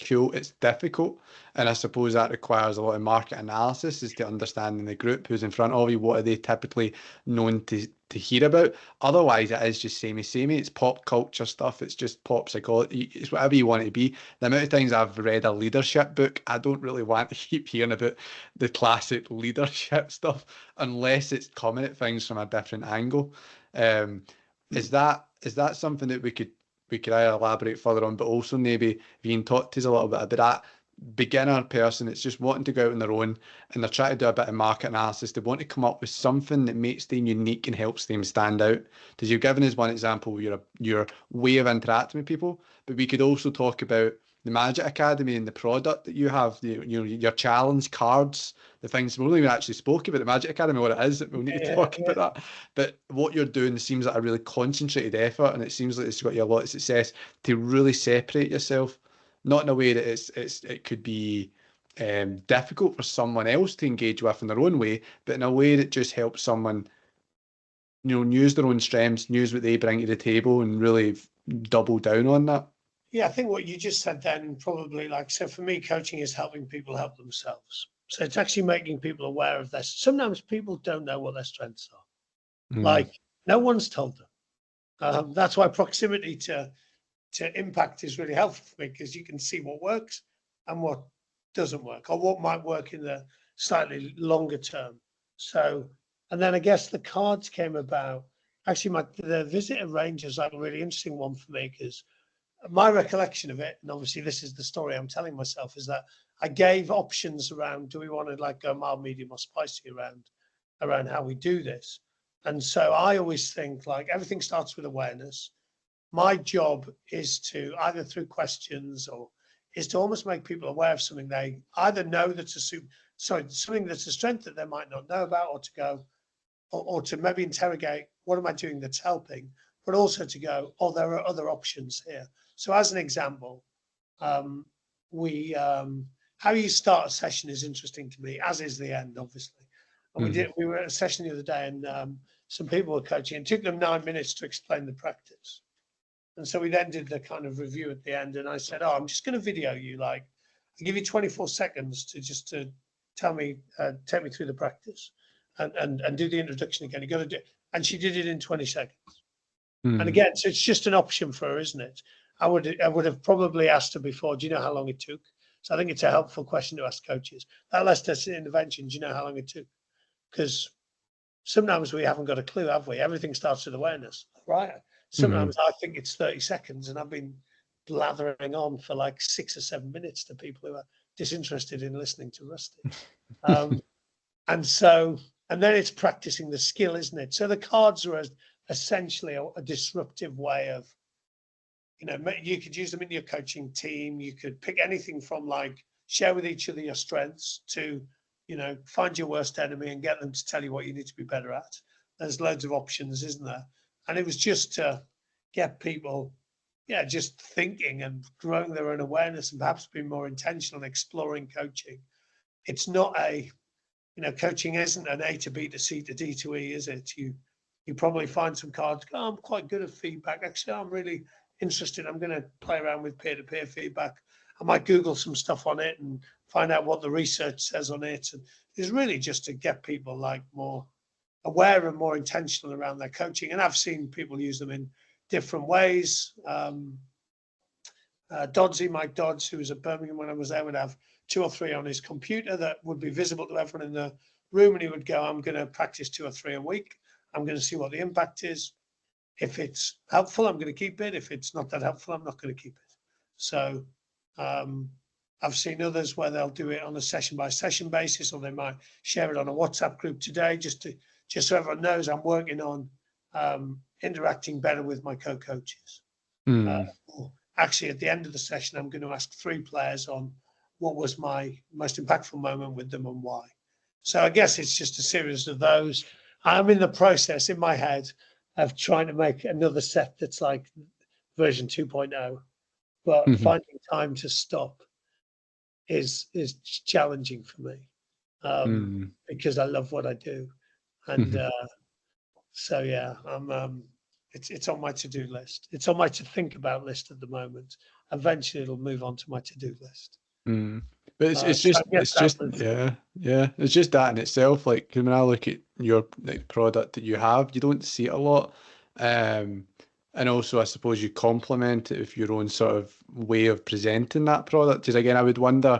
cool. It's difficult, and I suppose that requires a lot of market analysis, is to understanding the group who's in front of you, what are they typically known to hear about. Otherwise it is just samey. It's pop culture stuff, it's just pop psychology, it's whatever you want it to be. The amount of times I've read a leadership book, I don't really want to keep hearing about the classic leadership stuff unless it's coming at things from a different angle. Is that something that we could either elaborate further on, but also maybe if you can talk to us a little bit about that beginner person that's just wanting to go out on their own, and they're trying to do a bit of market analysis, they want to come up with something that makes them unique and helps them stand out? Because you've given us one example with your way of interacting with people, but we could also talk about the Magic Academy and the product that you have, your challenge cards, the things. We've only even actually spoke about the Magic Academy, what it is. We'll need to talk about that. But what you're doing seems like a really concentrated effort, and it seems like it's got you a lot of success to really separate yourself. Not in a way that it could be difficult for someone else to engage with in their own way, but in a way that just helps someone use their own strengths, use what they bring to the table, and really double down on that.
Yeah, I think what you just said then probably like, so for me, coaching is helping people help themselves. So it's actually making people aware of this. Sometimes people don't know what their strengths are.
Mm.
Like no one's told them. That's why proximity to impact is really helpful for me, because you can see what works and what doesn't work, or what might work in the slightly longer term. So, and then I guess the cards came about. Actually, the visitor range is like a really interesting one for me, because my recollection of it, and obviously this is the story I'm telling myself, is that I gave options around, do we want to like go mild, medium, or spicy around how we do this? And so I always think like everything starts with awareness. My job is to either through questions or is to almost make people aware of something they either know that's something that's a strength that they might not know about, or to go, or to maybe interrogate, what am I doing that's helping? But also to go, oh, there are other options here. So as an example, we how you start a session is interesting to me, as is the end, obviously. And we were at a session the other day, and some people were coaching. It took them 9 minutes to explain the practice. And so we then did the kind of review at the end, and I said, oh, I'm just going to video you. Like, I give you 24 seconds to tell me, take me through the practice, and do the introduction again. You got to do, and she did it in 20 seconds. And again, so it's just an option for her, isn't it? I would have probably asked her before, do you know how long it took? So I think it's a helpful question to ask coaches. That last intervention, do you know how long it took? Because sometimes we haven't got a clue, have we? Everything starts with awareness, right? Sometimes I think it's 30 seconds, and I've been blathering on for like 6 or 7 minutes to people who are disinterested in listening to Rusty. And then it's practicing the skill, isn't it? So the cards are essentially a disruptive way of, you could use them in your coaching team. You could pick anything from like share with each other your strengths to, find your worst enemy and get them to tell you what you need to be better at. There's loads of options, isn't there? And it was just to get people, just thinking and growing their own awareness, and perhaps being more intentional in exploring coaching. It's not coaching isn't an A to B to C to D to E, is it? You probably find some cards, I'm quite good at feedback. Actually, I'm really interested. I'm going to play around with peer-to-peer feedback. I might Google some stuff on it and find out what the research says on it. And it's really just to get people like more aware and more intentional around their coaching. And I've seen people use them in different ways. Mike Dodds, who was at Birmingham when I was there, would have 2 or 3 on his computer that would be visible to everyone in the room. And he would go, I'm going to practice 2 or 3 a week. I'm going to see what the impact is. If it's helpful, I'm going to keep it. If it's not that helpful, I'm not going to keep it. So I've seen others where they'll do it on a session by session basis, or they might share it on a WhatsApp group today, just so everyone knows I'm working on interacting better with my co-coaches. Actually, at the end of the session, I'm going to ask 3 players on what was my most impactful moment with them and why. So I guess it's just a series of those. I'm in the process in my head of trying to make another set that's like version 2.0, but finding time to stop is challenging for me, because I love what I do. And so, yeah, it's on my to-do list. It's on my to think about list at the moment. Eventually it'll move on to my to-do list.
But it's just that in itself. Like when I look at your product that you have, you don't see it a lot, and also I suppose you complement it with your own sort of way of presenting that product. Because again, I would wonder,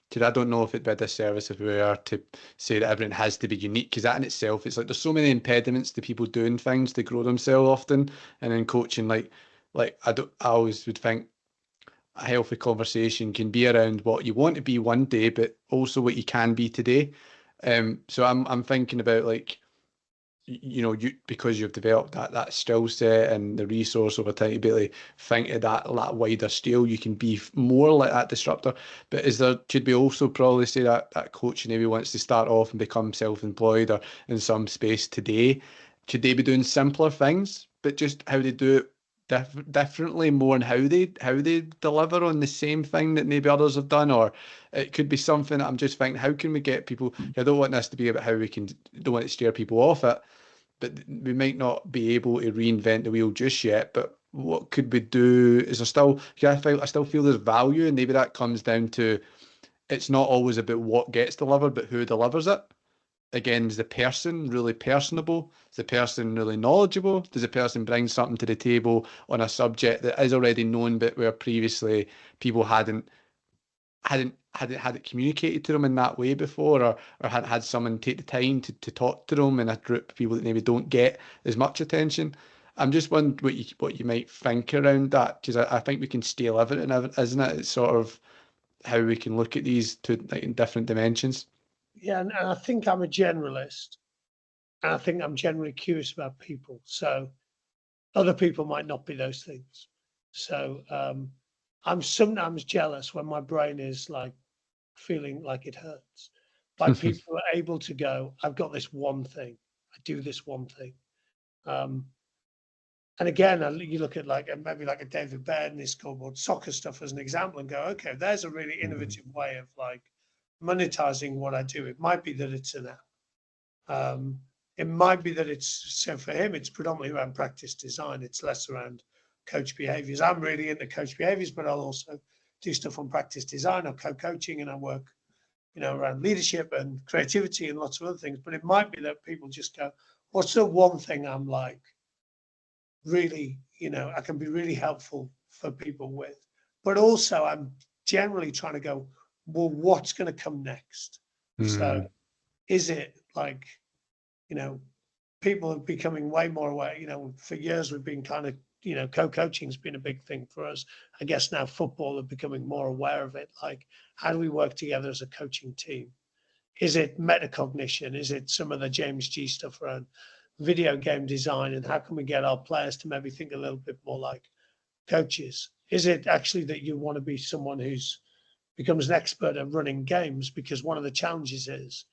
because I don't know if it'd be a disservice if we were to say that everything has to be unique. Because that in itself, it's like there's so many impediments to people doing things to grow themselves often, and in coaching, like I always would think a healthy conversation can be around what you want to be one day, but also what you can be today. So I'm thinking about like, you because you've developed that skill set and the resource over time to be able to think at that wider scale, you can be more like that disruptor. But could we also probably say that coach maybe wants to start off and become self-employed or in some space today, could they be doing simpler things, but just how they do it differently, more in how they deliver on the same thing that maybe others have done? Or it could be something that I'm just thinking, how can we get people, I don't want this to be about how we can, don't want to steer people off it, but we might not be able to reinvent the wheel just yet. But what could we do? Is there still? I still feel there's value, and maybe that comes down to it's not always about what gets delivered, but who delivers it. Again, is the person really personable? Is the person really knowledgeable? Does the person bring something to the table on a subject that is already known, but where previously people hadn't had it communicated to them in that way before, or hadn't had someone take the time to talk to them in a group of people that maybe don't get as much attention? I'm just wondering what you might think around that, because I think we can scale everything, isn't it? It's sort of how we can look at these two, like, in different dimensions.
Yeah, and I think I'm a generalist, and I think I'm generally curious about people. So other people might not be those things. So I'm sometimes jealous when my brain is like feeling like it hurts by people who are able to go, I've got this one thing, I do this one thing. And again, you look at like maybe like a David Baird and his scoreboard soccer stuff as an example and go, okay, there's a really innovative way of like monetizing what I do. It might be that it's an app. It might be that it's, so for him, it's predominantly around practice design. It's less around coach behaviors. I'm really into coach behaviors, but I'll also do stuff on practice design or co-coaching, and I work, around leadership and creativity and lots of other things. But it might be that people just go, what's the one thing I'm like, really, I can be really helpful for people with. But also I'm generally trying to go, well, what's going to come next? So is it like, people are becoming way more aware. For years we've been kind of, co-coaching has been a big thing for us. I guess now football are becoming more aware of it. Like, how do we work together as a coaching team? Is it metacognition? Is it some of the James G stuff around video game design, and how can we get our players to maybe think a little bit more like coaches? Is it actually that you want to be someone who's becomes an expert at running games? Because one of the challenges is,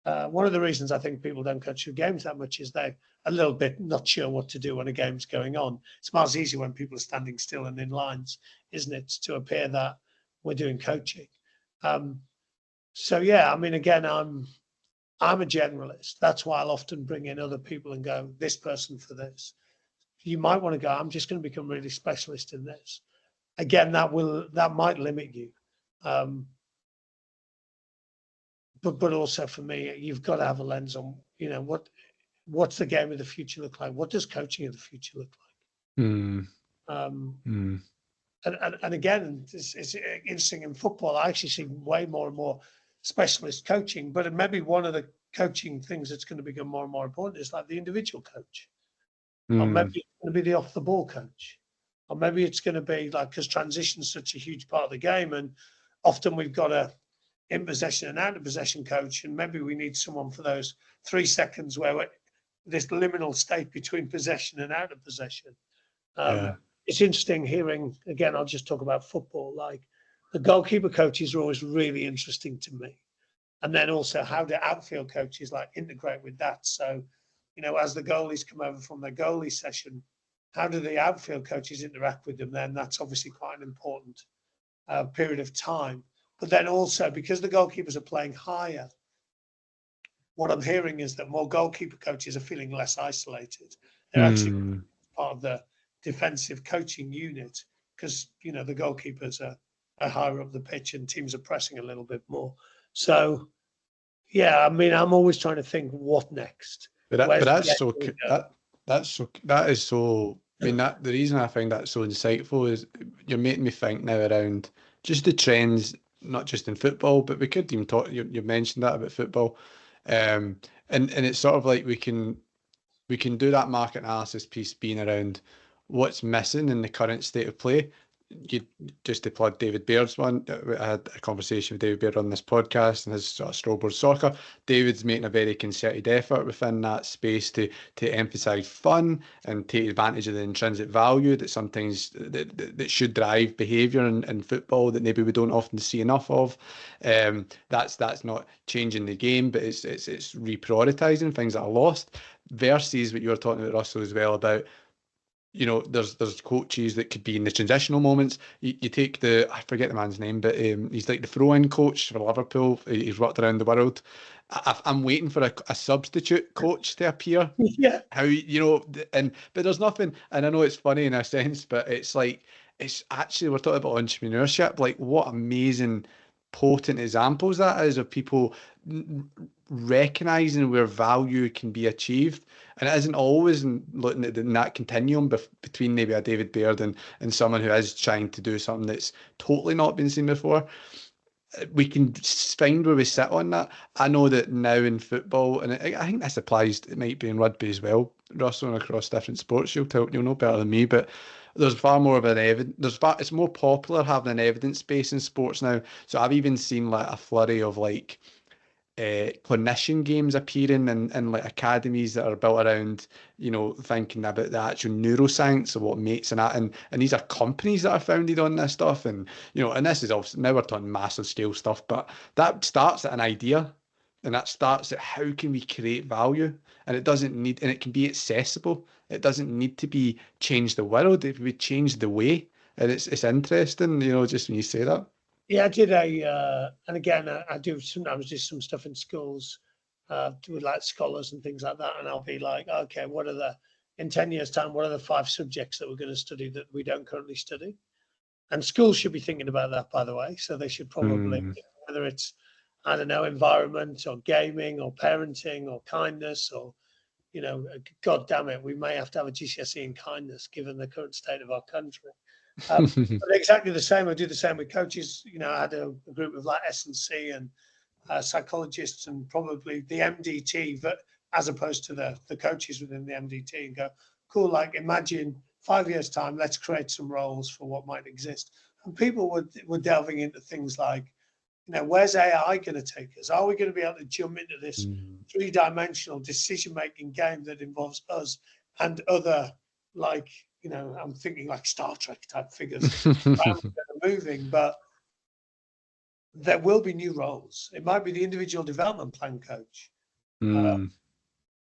one of the reasons I think people don't coach through games that much is they're a little bit not sure what to do when a game's going on. It's much easier when people are standing still and in lines, isn't it, to appear that we're doing coaching. So yeah, I mean, again, I'm a generalist. That's why I'll often bring in other people and go, this person for this. You might want to go, I'm just going to become really specialist in this. Again, that might limit you. But also for me, you've got to have a lens on, what's the game of the future look like? What does coaching of the future look like? And again, it's interesting in football. I actually see way more and more specialist coaching, but maybe one of the coaching things that's going to become more and more important is like the individual coach, or maybe it's going to be the off the ball coach, or maybe it's going to be like, because transition is such a huge part of the game, and often we've got a in possession and out of possession coach, and maybe we need someone for those 3 seconds where we're this liminal state between possession and out of possession. It's interesting hearing, again, I'll just talk about football, like the goalkeeper coaches are always really interesting to me. And then also how do outfield coaches like integrate with that? So, as the goalies come over from their goalie session, how do the outfield coaches interact with them then? That's obviously quite an important period of time. But then also, because the goalkeepers are playing higher, what I'm hearing is that more goalkeeper coaches are feeling less isolated. They're actually part of the defensive coaching unit, because, the goalkeepers are higher up the pitch and teams are pressing a little bit more. So, yeah, I mean, I'm always trying to think what next.
That is so. I mean, the reason I find that so insightful is you're making me think now around just the trends, not just in football, but we could even talk. You mentioned that about football, and it's sort of like we can do that market analysis piece being around what's missing in the current state of play. You just to plug David Baird's one. I had a conversation with David Baird on this podcast and his sort of scoreboard soccer. David's making a very concerted effort within that space to emphasise fun and take advantage of the intrinsic value that sometimes that should drive behaviour in football that maybe we don't often see enough of. That's not changing the game, but it's reprioritising things that are lost. Versus what you were talking about, Russell, as well, about you know, there's coaches that could be in the transitional moments. You take I forget the man's name, but he's like the throw-in coach for Liverpool. He's worked around the world. I'm waiting for a substitute coach to appear.
Yeah.
How, you know, but there's nothing, and I know it's funny in a sense, but it's like, it's actually, we're talking about entrepreneurship, like what amazing potent examples that is of people recognizing where value can be achieved. And it isn't always in looking at in that continuum between maybe a David Baird and someone who is trying to do something that's totally not been seen before. We can find where we sit on that. I know that now in football, and I think this applies, it might be in rugby as well, Russell, and across different sports. You'll know better than me, but there's far more of an it's more popular having an evidence base in sports now. So I've even seen like a flurry of like clinician games appearing in like academies that are built around, you know, thinking about the actual neuroscience of what makes and these are companies that are founded on this stuff, and you know, and this is obviously, now we're talking massive scale stuff, but that starts at an idea, and that starts at how can we create value, and it doesn't need, and it can be accessible. It doesn't need to be change the world. It can be change the way, and it's interesting, you know, just when you say that.
Yeah, I did and again, I do sometimes do some stuff in schools with like scholars and things like that. And I'll be like, okay, in 10 years' time, what are the 5 subjects that we're going to study that we don't currently study? And schools should be thinking about that, by the way. So they should probably,
Mm.
whether it's, I don't know, environment or gaming or parenting or kindness or, you know, God damn it, we may have to have a GCSE in kindness given the current state of our country. But exactly the same. I do the same with coaches. You know, I had a group of like S&C and psychologists and probably the MDT, but as opposed to the coaches within the MDT, and go, cool, like imagine 5 years' time, let's create some roles for what might exist. And people were delving into things like, you know, where's AI going to take us? Are we going to be able to jump into this
Mm.
3-dimensional decision-making game that involves us and other, like, you know, I'm thinking like Star Trek type figures around that are moving, but there will be new roles. It might be the individual development plan coach.
Mm.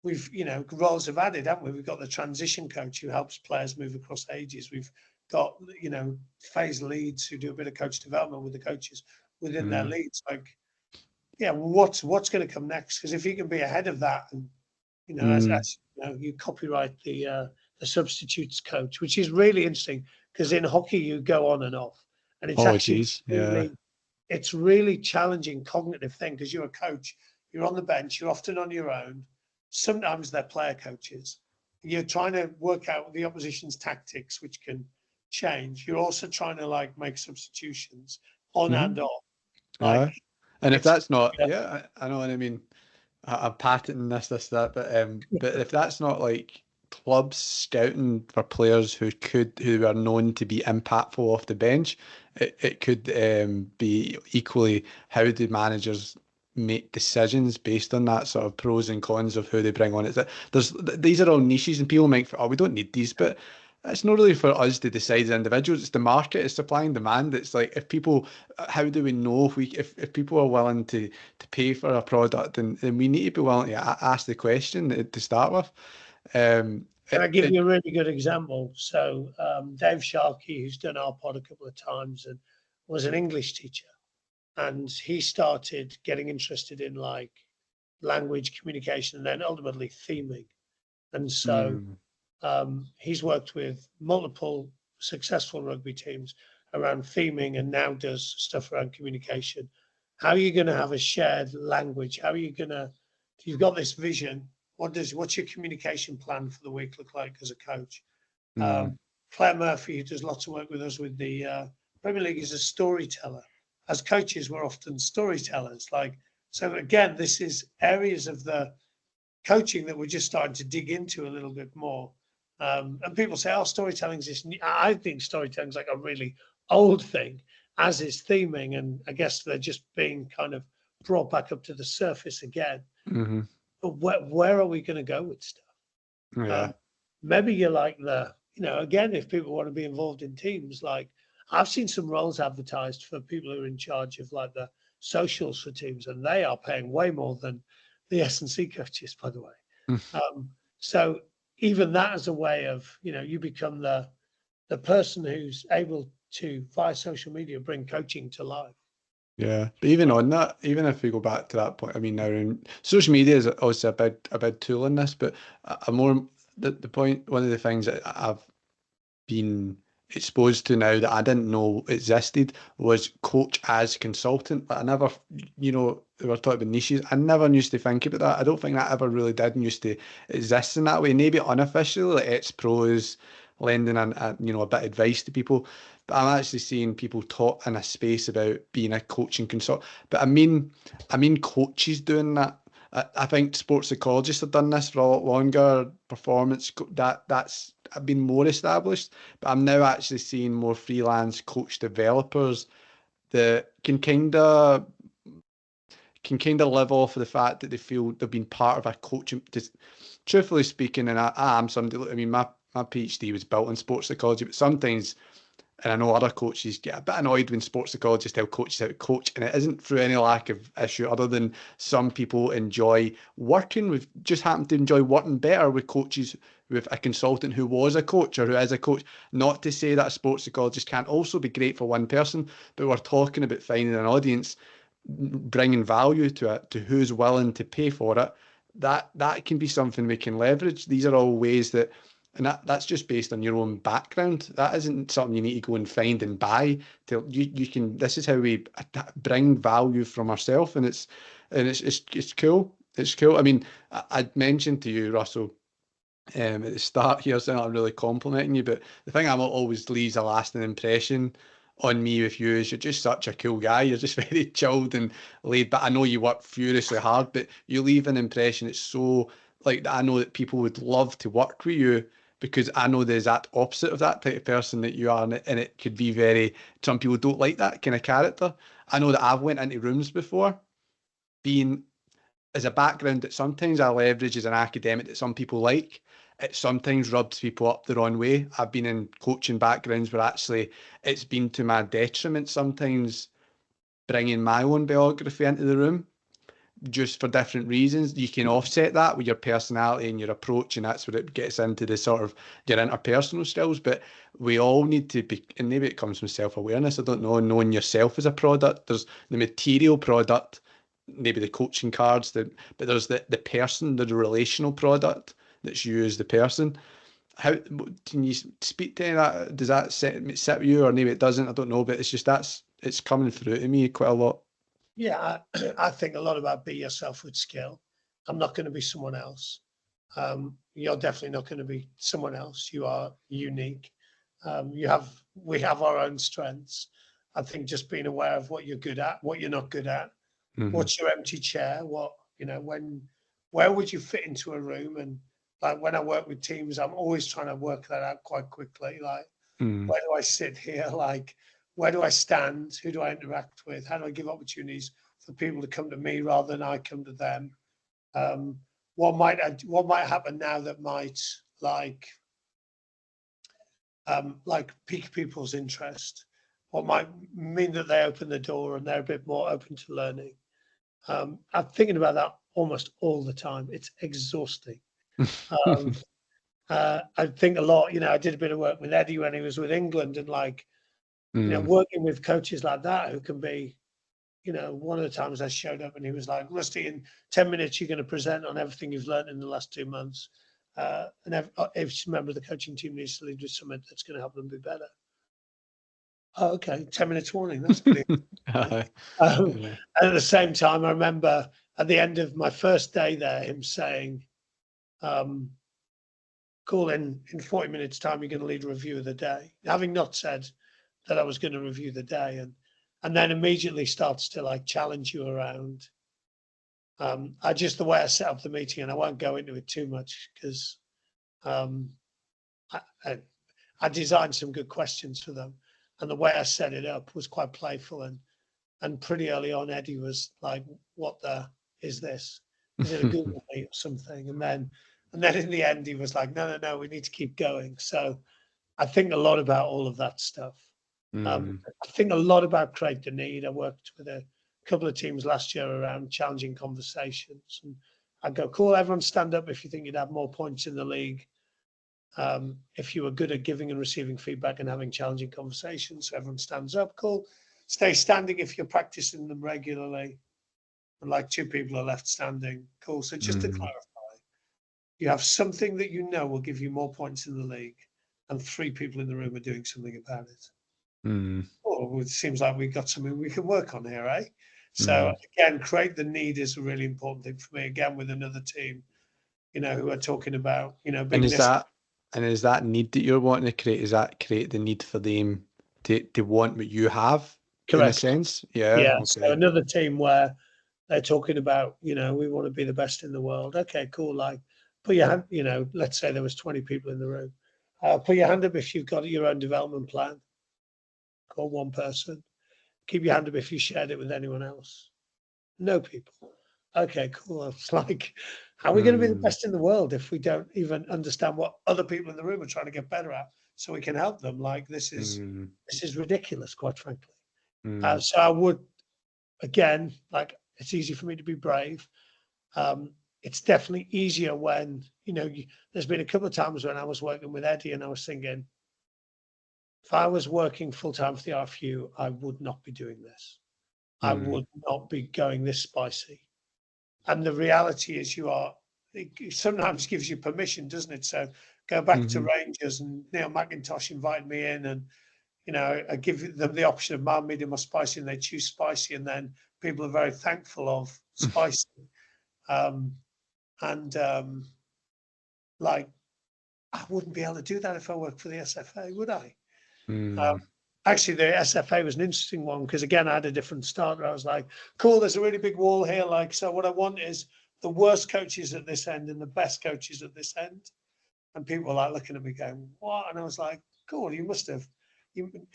We've, you know, roles have added, haven't we? We've got the transition coach who helps players move across ages. We've got, you know, phase leads who do a bit of coach development with the coaches within their
Mm.
leads. Like, yeah, what's going to come next? Because if you can be ahead of that, and you know, as
Mm.
you know, you copyright the substitutes coach, which is really interesting because in hockey you go on and off, and it's
Oh,
actually
geez. Yeah.
it's really challenging cognitive thing because you're a coach, you're on the bench, you're often on your own. Sometimes they're player coaches. You're trying to work out the opposition's tactics, which can change. You're also trying to like make substitutions on
Hmm.
and off. Like
And if
it's
that's not,
yeah,
yeah, I know what I mean. I'm patenting this, that, but if that's not like clubs scouting for players who are known to be impactful off the bench, it could be equally how do managers make decisions based on that sort of pros and cons of who they bring on. It's that these are all niches, and people might, oh, we don't need these, but it's not really for us to decide as individuals. It's the market, it's supply and demand. It's like, if people, how do we know if people are willing to pay for a product, then we need to be willing to ask the question to start with.
Can I give you a really good example? So Dave Sharkey, who's done our pod a couple of times and was an English teacher, and he started getting interested in like language communication and then ultimately theming. And so
Mm.
he's worked with multiple successful rugby teams around theming and now does stuff around communication. How are you going to have a shared language? How are you going to, if you've got this vision, what's your communication plan for the week look like as a coach?
Mm.
Claire Murphy, who does lots of work with us with the Premier League, is a storyteller. As coaches, we're often storytellers. Like, so again, this is areas of the coaching that we're just starting to dig into a little bit more. And people say, "Oh, storytelling is this." I think storytelling is like a really old thing, as is theming, and I guess they're just being kind of brought back up to the surface again.
Hmm.
But where are we going to go with stuff?
Yeah.
Um, maybe you're like you know, again, if people want to be involved in teams, like I've seen some roles advertised for people who are in charge of like the socials for teams, and they are paying way more than the S&C coaches, by the way.
Mm.
So even that as a way of, you become the person who's able to, via social media, bring coaching to life.
Yeah, but even on that, even if we go back to that point, I mean, now social media is obviously a big tool in this, but a more the point, one of the things that I've been exposed to now that I didn't know existed was coach as consultant. But I never, we were talking about niches. I never used to think about that. I don't think that ever really did and used to exist in that way. Maybe unofficially, like ex-pros lending a bit of advice to people. But I'm actually seeing people talk in a space about being a coaching consultant. But I mean coaches doing that. I think sports psychologists have done this for a lot longer. Performance that's been more established, but I'm now actually seeing more freelance coach developers that can kind of live off of the fact that they feel they've been part of a coaching. Just truthfully speaking, and I am somebody. I mean, my PhD was built in sports psychology, but sometimes, and I know other coaches get a bit annoyed when sports psychologists tell coaches how to coach, and it isn't through any lack of issue other than some people just happen to enjoy working better with coaches, with a consultant who was a coach or who is a coach. Not to say that a sports psychologist can't also be great for one person, but we're talking about finding an audience, bringing value to it, to who's willing to pay for it. That can be something we can leverage. These are all ways that, and that's just based on your own background. That isn't something you need to go and find and buy. You can. This is how we bring value from ourselves, and it's cool. It's cool. I mean, I mentioned to you, Russell, at the start here, saying I'm really complimenting you, but the thing I'm always leaves a lasting impression on me with you is you're just such a cool guy. You're just very chilled and laid back. I know you work furiously hard, but you leave an impression. It's so like I know that people would love to work with you because I know there's that opposite of that type of person that you are, and it could be some people don't like that kind of character. I know that I've went into rooms before being as a background that sometimes I leverage as an academic that some people like. It sometimes rubs people up the wrong way. I've been in coaching backgrounds where actually it's been to my detriment sometimes bringing my own biography into the room just for different reasons. You can offset that with your personality and your approach, and that's where it gets into the sort of your interpersonal skills. But we all need to be, and maybe it comes from self-awareness, I don't know, knowing yourself as a product. There's the material product, maybe the coaching cards, but there's the person, the relational product that's you as the person. How can you speak to any of that? Does that sit with you, or maybe it doesn't? I don't know, but it's just it's coming through to me quite a lot.
Yeah, I think a lot about be yourself with skill. I'm not going to be someone else. You're definitely not going to be someone else. You are unique. We have our own strengths. I think just being aware of what you're good at, what you're not good at,
Mm-hmm.
what's your empty chair, where would you fit into a room? And like when I work with teams, I'm always trying to work that out quite quickly. Like, where do I sit here? Like, where do I stand? Who do I interact with? How do I give opportunities for people to come to me rather than I come to them? What might happen now that might pique people's interest? What might mean that they open the door and they're a bit more open to learning? I'm thinking about that almost all the time. It's exhausting. Um, I think a lot. I did a bit of work with Eddie when he was with England, and working with coaches like that who can be, one of the times I showed up and he was like, Rusty, in 10 minutes, you're going to present on everything you've learned in the last 2 months. And every member of the coaching team needs to lead with something that's going to help them be better. Oh, okay. 10 minutes warning. That's pretty.
Yeah.
And at the same time, I remember at the end of my first day there, him saying, cool, in 40 minutes time, you're going to lead a review of the day. Having not said that I was going to review the day, and then immediately starts to challenge you around. The way I set up the meeting, and I won't go into it too much because I designed some good questions for them, and the way I set it up was quite playful, and pretty early on, Eddie was like, "What the is this? Is it a Google Meet or something?" And then in the end, he was like, "No, we need to keep going." So I think a lot about all of that stuff. I think a lot about create the need. I worked with a couple of teams last year around challenging conversations, and I'd go, "Cool, everyone stand up if you think you'd have more points in the league If you are good at giving and receiving feedback and having challenging conversations, so everyone stands up, cool. Stay standing if you're practicing them regularly. And like 2 people are left standing, cool. So just to clarify, you have something that you know will give you more points in the league, and 3 people in the room are doing something about it. Oh, it seems like we've got something we can work on here, eh? So again, create the need is a really important thing for me. Again, with another team, who are talking about,
And
being
is
this.
that need that you're wanting to create? Is that create the need for them to want what you have in a
Correct.
sense? Yeah.
Yeah. So
Okay.
another team where they're talking about, we want to be the best in the world. Okay, cool. Like, put your hand, let's say there was 20 people in the room. Put your hand up if you've got your own development plan. Call one person. Keep your hand up if you shared it with anyone else. No people. Okay, cool. It's like, how are we going to be the best in the world if we don't even understand what other people in the room are trying to get better at, so we can help them? Like, this is ridiculous, quite frankly. So I would, again, like, it's easy for me to be brave. It's definitely easier when, there's been a couple of times when I was working with Eddie and I was thinking, if I was working full time for the RFU, I would not be doing this. I would not be going this spicy. And the reality is it sometimes gives you permission, doesn't it? So go back to Rangers, and Neil McIntosh invited me in, and, I give them the option of mild, medium or spicy, and they choose spicy. And then people are very thankful of spicy. Like, I wouldn't be able to do that if I worked for the SFA, would I? Actually, the SFA was an interesting one because, again, I had a different start. I was like, cool, there's a really big wall here. Like, so what I want is the worst coaches at this end and the best coaches at this end. And people were like looking at me going, what? And I was like, cool, you must have.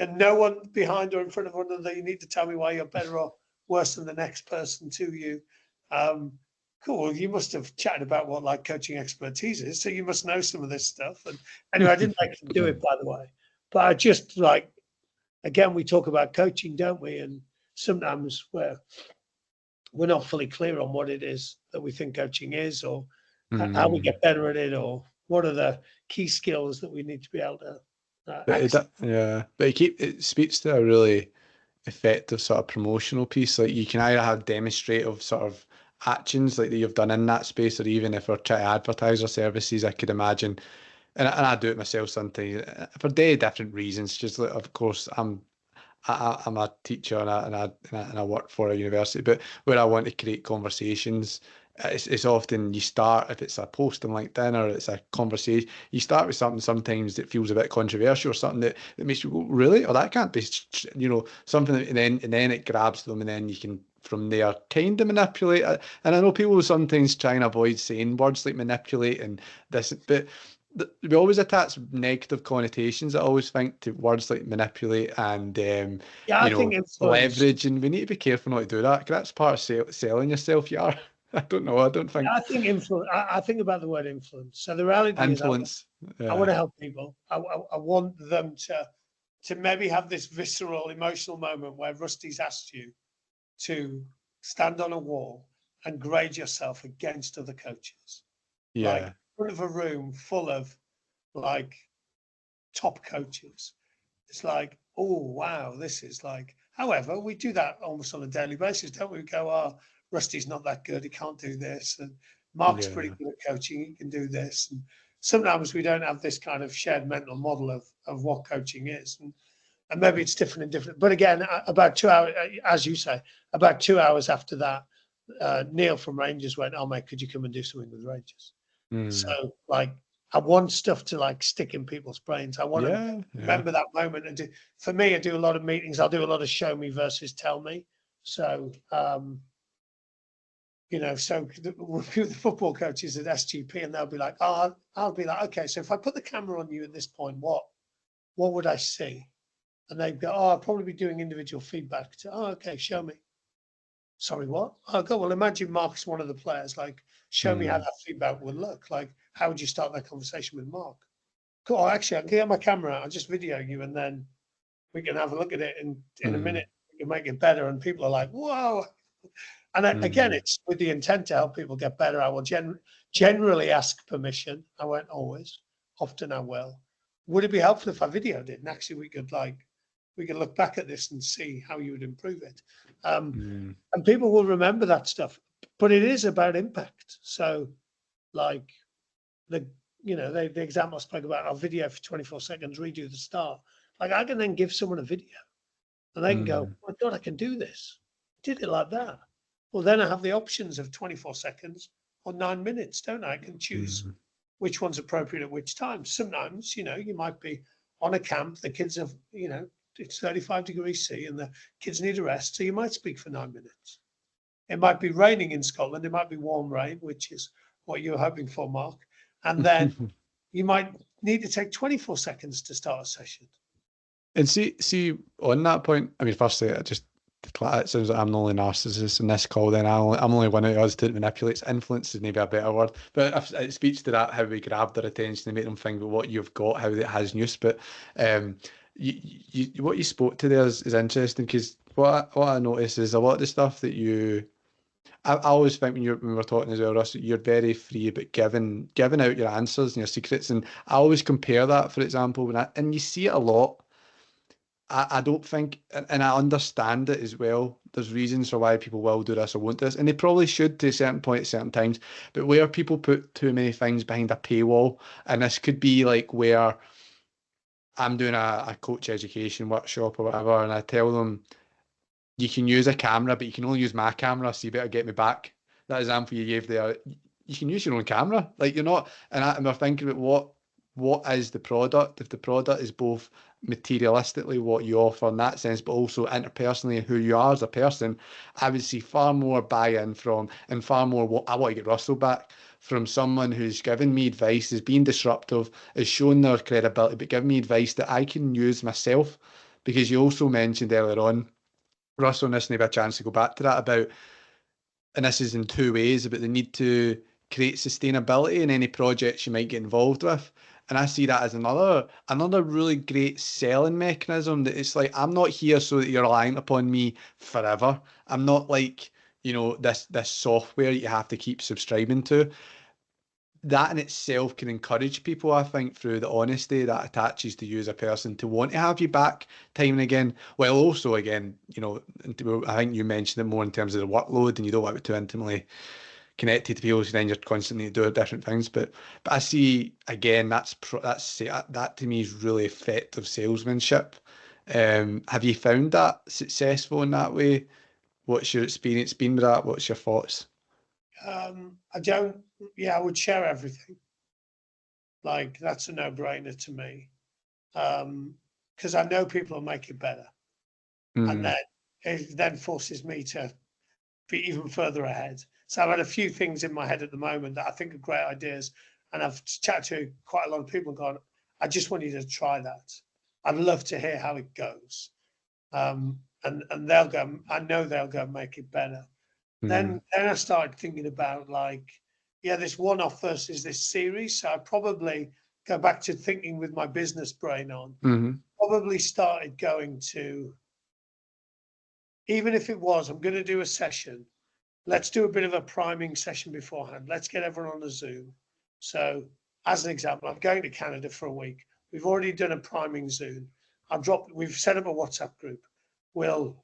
And no one behind or in front of one another, you need to tell me why you're better or worse than the next person to you. Cool, you must have chatted about what like coaching expertise is, so you must know some of this stuff. And anyway, I didn't make them do it, by the way. But I just like, again, we talk about coaching, don't we? And sometimes we're not fully clear on what it is that we think coaching is, or how we get better at it, or what are the key skills that we need to be able to access.
But it speaks to a really effective sort of promotional piece. Like, you can either have demonstrative sort of actions like that you've done in that space, or even if we're trying to advertise our services, I could imagine, and I do it myself sometimes for very different reasons. Just like, of course, I'm a teacher, and I work for a university, but where I want to create conversations, it's often you start, if it's a post on LinkedIn or it's a conversation, you start with something sometimes that feels a bit controversial, or something that makes you go, really? Or that can't be, something that, and then it grabs them, and then you can from there kind of manipulate it. And I know people will sometimes try and avoid saying words like manipulate and this, but we always attach negative connotations, I always think, to words like manipulate and
Yeah, I think influence.
leverage, and we need to be careful not to do that, because that's part of selling yourself. You are. I don't know. I don't think
I think influence. I think about the word influence. So the reality is,
influence.
I want to help people. I want them to maybe have this visceral, emotional moment where Rusty's asked you to stand on a wall and grade yourself against other coaches, like in
Yeah.
front of a room full of like top coaches. It's like, oh wow, this is like. However, we do that almost on a daily basis, don't we? We go, oh, Rusty's not that good; he can't do this, and Mark's pretty
Yeah.
good at coaching; he can do this. And sometimes we don't have this kind of shared mental model of what coaching is, and maybe it's different in different. But again, about 2 hours, as you say, about 2 hours after that, Neil from Rangers went, "Oh mate, could you come and do something with Rangers?" So like, I want stuff to like stick in people's brains. I want to
Yeah.
remember that moment. And for me, I do a lot of meetings. I'll do a lot of show me versus tell me. So, so the football coaches at SGP, and they'll be like, oh, I'll be like, okay, so if I put the camera on you at this point, what would I see? And they'd go, oh, I'll probably be doing individual feedback. Oh, okay, show me. Sorry, what? Oh, go. Well, imagine Mark's one of the players. Like, show me how that feedback would look. Like, how would you start that conversation with Mark? Cool. Actually, I can get my camera out. I'll just video you, and then we can have a look at it in a minute. We can make it better. And people are like, whoa. And again, it's with the intent to help people get better. I will generally ask permission. I won't always. often and well. Would it be helpful if I videoed it? And actually we could look back at this and see how you would improve it.
Mm.
And people will remember that stuff, but it is about impact. So like the example I spoke about, our video for 24 seconds, redo the start. Like I can then give someone a video and they can go, oh my God, I can do this. I did it like that. Well, then I have the options of 24 seconds or 9 minutes, don't I? I can choose which one's appropriate at which time. Sometimes, you might be on a camp, the kids have, it's 35 degrees C and the kids need a rest. So you might speak for 9 minutes. It might be raining in Scotland. It might be warm rain, which is what you're hoping for, Mark. And then you might need to take 24 seconds to start a session.
And see, on that point, I mean, firstly, I just declare it sounds like I'm the only narcissist in this call. Then I'm only one of us that manipulates. Influence is maybe a better word, but if it speaks to that, how we grab their attention and make them think about what you've got, how it has use. But what you spoke to there is interesting, because what I notice is a lot of the stuff that I always think when we're talking as well, Russell, you're very free about giving out your answers and your secrets, and I always compare that, for example, and you see it a lot. I don't think, and I understand it as well. There's reasons for why people will do this or won't do this, and they probably should to a certain point at certain times. But where people put too many things behind a paywall, and this could be like where I'm doing a coach education workshop or whatever, and I tell them, you can use a camera, but you can only use my camera, so you better get me back. That example you gave there, you can use your own camera. Like, you're not, and we're thinking about what is the product. If the product is both materialistically what you offer in that sense, but also interpersonally who you are as a person, I would see far more buy-in from, and far more what I want to get Russell back from, someone who's giving me advice, is being disruptive, is showing their credibility, but giving me advice that I can use myself. Because you also mentioned earlier on, Russell, and this may be a chance to go back to that, about, and this is in two ways, about the need to create sustainability in any projects you might get involved with. And I see that as another really great selling mechanism, that it's like, I'm not here so that you're relying upon me forever. I'm not like, this software you have to keep subscribing to. That in itself can encourage people, I think, through the honesty that attaches to you as a person, to want to have you back time and again. While also, again, I think you mentioned it more in terms of the workload, and you don't want to be too intimately connected to people, so then you're constantly doing different things. But I see, again, that to me is really effective salesmanship. Have you found that successful in that way? What's your experience been with that? What's your thoughts?
I would share everything. Like, that's a no-brainer to me. Because I know people will make it better. And then it then forces me to be even further ahead. So I've had a few things in my head at the moment that I think are great ideas. And I've chatted to quite a lot of people and gone, I just want you to try that. I'd love to hear how it goes. And they'll go, I know they'll go and make it better. Then I started thinking about, like, this one-off versus this series. So I probably go back to thinking with my business brain on. Probably started going to, even if it was, I'm going to do a session. Let's do a bit of a priming session beforehand. Let's get everyone on a Zoom. So as an example, I'm going to Canada for a week. We've already done a priming Zoom. We've set up a WhatsApp group. We'll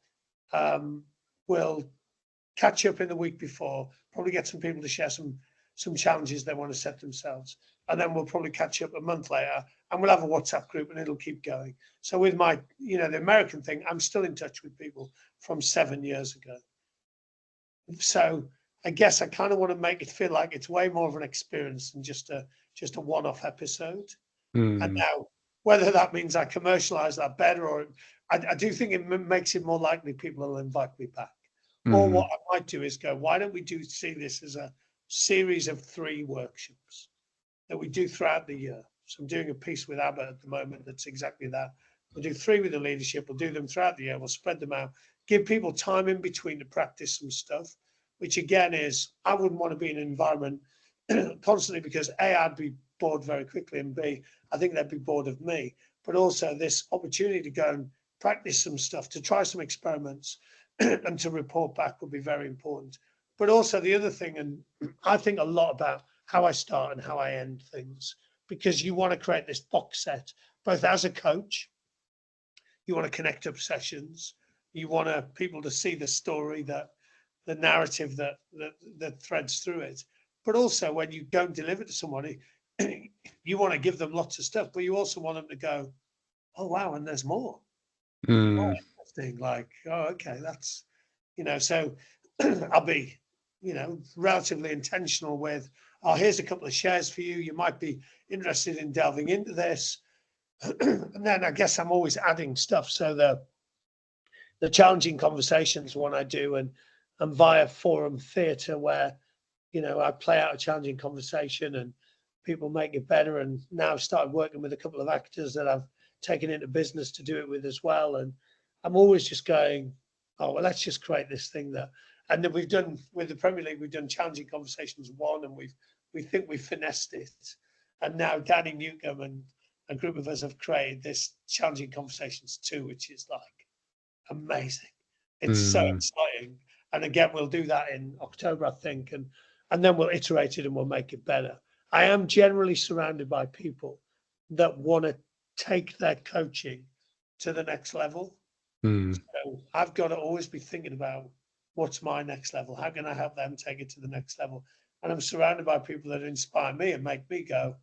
catch up in the week before, probably get some people to share some challenges they want to set themselves. And then we'll probably catch up a month later, and we'll have a WhatsApp group, and it'll keep going. So with my, the American thing, I'm still in touch with people from 7 years ago. So I guess I kind of want to make it feel like it's way more of an experience than just a one-off episode. And now, whether that means I commercialize that better, or I do think it makes it more likely people will invite me back. Or what I might do is go, why don't we see this as a series of 3 workshops that we do throughout the year? So I'm doing a piece with Abba at the moment that's exactly that. We'll do 3 with the leadership. We'll do them throughout the year. We'll spread them out, give people time in between to practice some stuff, which again is, I wouldn't want to be in an environment constantly, because A, I'd be bored very quickly, and B, I think they'd be bored of me. But also this opportunity to go and practice some stuff, to try some experiments, and to report back would be very important. But also the other thing, and I think a lot about how I start and how I end things. because you want to create this box set, both as a coach, you want to connect up sessions, you want people to see the story, that the narrative that threads through it. But also when you go and deliver to somebody, you want to give them lots of stuff, but you also want them to go, oh wow, and there's more. Oh, interesting. Like, oh, okay, that's, so I'll be, relatively intentional with, oh, here's a couple of shares for you. You might be interested in delving into this. And then I guess I'm always adding stuff. So the challenging conversations one I do, and via forum theatre where, I play out a challenging conversation and people make it better. And now I've started working with a couple of actors that I've taken into business to do it with as well. And I'm always just going, oh, well, let's just create this thing that, and then we've done with the Premier League, we've done challenging conversations 1, and we think we've finessed it. And now Danny Newcomb and a group of us have created this challenging conversations 2, which is like amazing. It's so exciting. And again, we'll do that in October, I think, and then we'll iterate it and we'll make it better. I am generally surrounded by people that want to take their coaching to the next level. So I've got to always be thinking about what's my next level? How can I help them take it to the next level? And I'm surrounded by people that inspire me and make me go,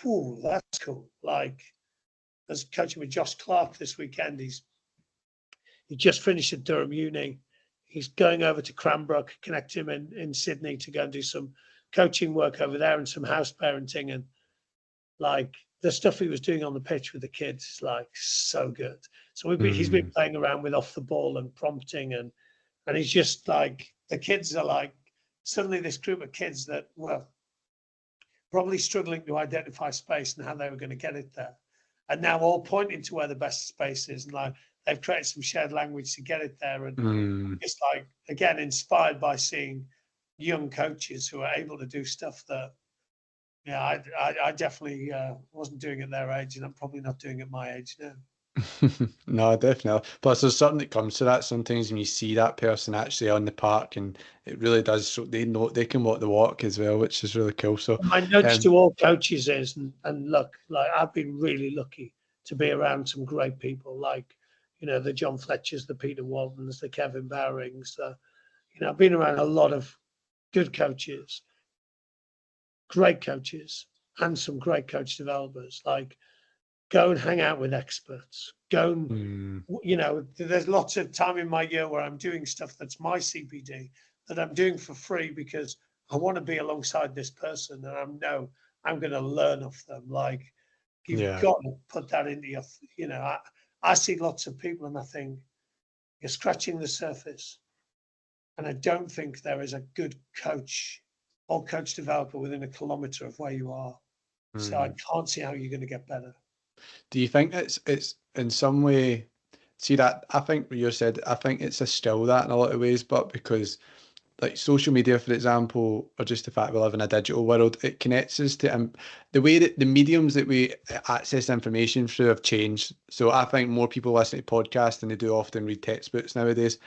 "Whew, that's cool." Like, I was coaching with Josh Clark this weekend. He just finished at Durham Uni. He's going over to Cranbrook, connect him in Sydney to go and do some coaching work over there and some house parenting. And like the stuff he was doing on the pitch with the kids is like so good. So he's been playing around with off the ball and prompting, and he's just like, the kids are like, suddenly this group of kids that were probably struggling to identify space and how they were going to get it there, and now all pointing to where the best space is, and like they've created some shared language to get it there. And it's like, again, inspired by seeing young coaches who are able to do stuff that, I definitely wasn't doing at their age, and I'm probably not doing at my age now.
No, definitely. Plus, there's something that comes to that sometimes when you see that person actually on the park, and it really does. So they know they can walk the walk as well, which is really cool. So
my nudge to all coaches is, and look, like I've been really lucky to be around some great people, like, the John Fletchers, the Peter Waltons, the Kevin Bowrings. I've been around a lot of good coaches, great coaches, and some great coach developers. Like, go and hang out with experts. Go and, there's lots of time in my year where I'm doing stuff that's my CPD that I'm doing for free because I want to be alongside this person, and I know I'm going to learn off them. Like, you've got to put that into your, I see lots of people and I think you're scratching the surface. And I don't think there is a good coach or coach developer within a kilometre of where you are. So I can't see how you're going to get better.
Do you think it's in some way, see that, I think what you said, I think it's a still that in a lot of ways, but because like social media, for example, or just the fact we live in a digital world, it connects us to the way that the mediums that we access information through have changed. So I think more people listen to podcasts than they do often read textbooks nowadays.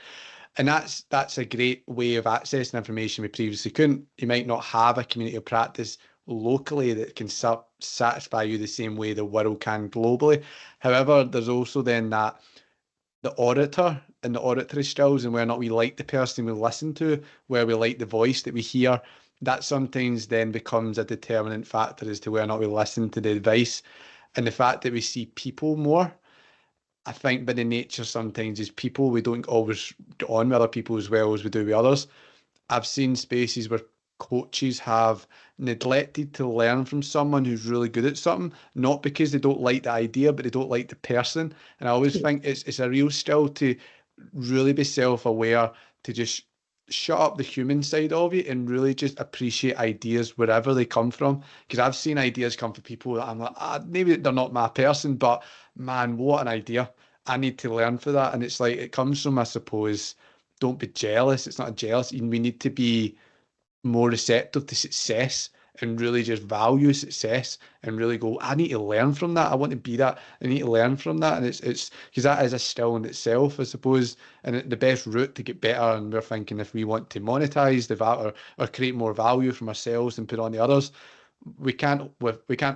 And that's a great way of accessing information we previously couldn't. You might not have a community of practice locally that can satisfy you the same way the world can globally. However, there's also then that the orator and the auditory skills, and whether or not we like the person we listen to, where we like the voice that we hear, that sometimes then becomes a determinant factor as to whether or not we listen to the advice. And the fact that we see people more, I think by the nature sometimes is people, we don't always get on with other people as well as we do with others. I've seen spaces where coaches have neglected to learn from someone who's really good at something, not because they don't like the idea, but they don't like the person. And I always think it's a real skill to really be self-aware, to just shut up the human side of you and really just appreciate ideas wherever they come from. Because I've seen ideas come from people that I'm like, maybe they're not my person, but man, what an idea. I need to learn for that. And it's like, it comes from, I suppose, don't be jealous. It's not a jealous. We need to be more receptive to success and really just value success and really go, I need to learn from that. I want to be that. I need to learn from that. And it's because that is a skill in itself, I suppose, and the best route to get better. And we're thinking if we want to monetize the value or create more value from ourselves and put on the others, we can't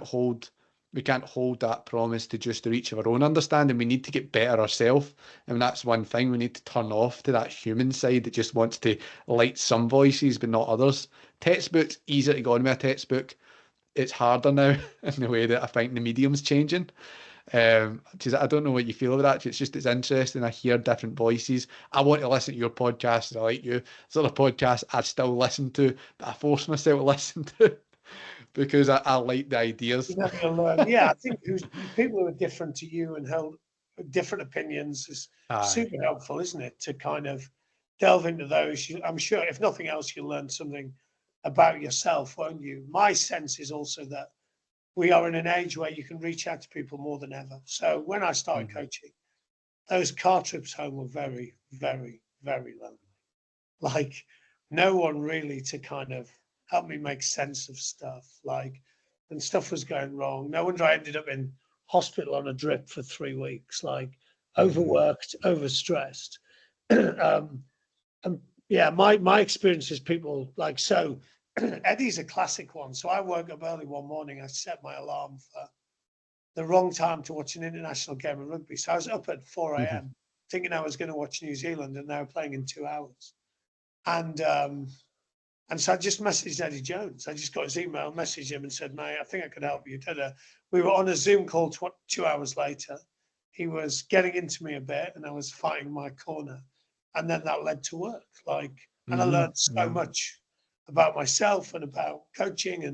hold that promise to just reach our own understanding. We need to get better ourselves, and that's one thing. We need to turn off to that human side that just wants to light some voices but not others. Textbooks, easy to go on with a textbook. It's harder now in the way that I think the medium's changing. I don't know what you feel about that. It's interesting. I hear different voices. I want to listen to your podcast. I like you. There's other podcasts I still listen to, but I force myself to listen to because I like the ideas.
You never gonna learn. Yeah, I think people who are different to you and held different opinions is super helpful, isn't it? To kind of delve into those. I'm sure, if nothing else, you'll learn something about yourself, won't you? My sense is also that we are in an age where you can reach out to people more than ever. So when I started coaching, those car trips home were very, very, very lonely. Like no one really to kind of help me make sense of stuff. Like, and stuff was going wrong. No wonder I ended up in hospital on a drip for 3 weeks, like overworked, overstressed. And yeah, my experience is people like, so Eddie's a classic one. So I woke up early one morning. I set my alarm for the wrong time to watch an international game of rugby. So I was up at 4 a.m. thinking I was going to watch New Zealand, and they were playing in 2 hours. And so I just messaged Eddie Jones. I just got his email, messaged him, and said, "Mate, I think I could help you." We were on a Zoom call 2 hours later. He was getting into me a bit, and I was fighting my corner, and then that led to work. And I learned so much about myself and about coaching,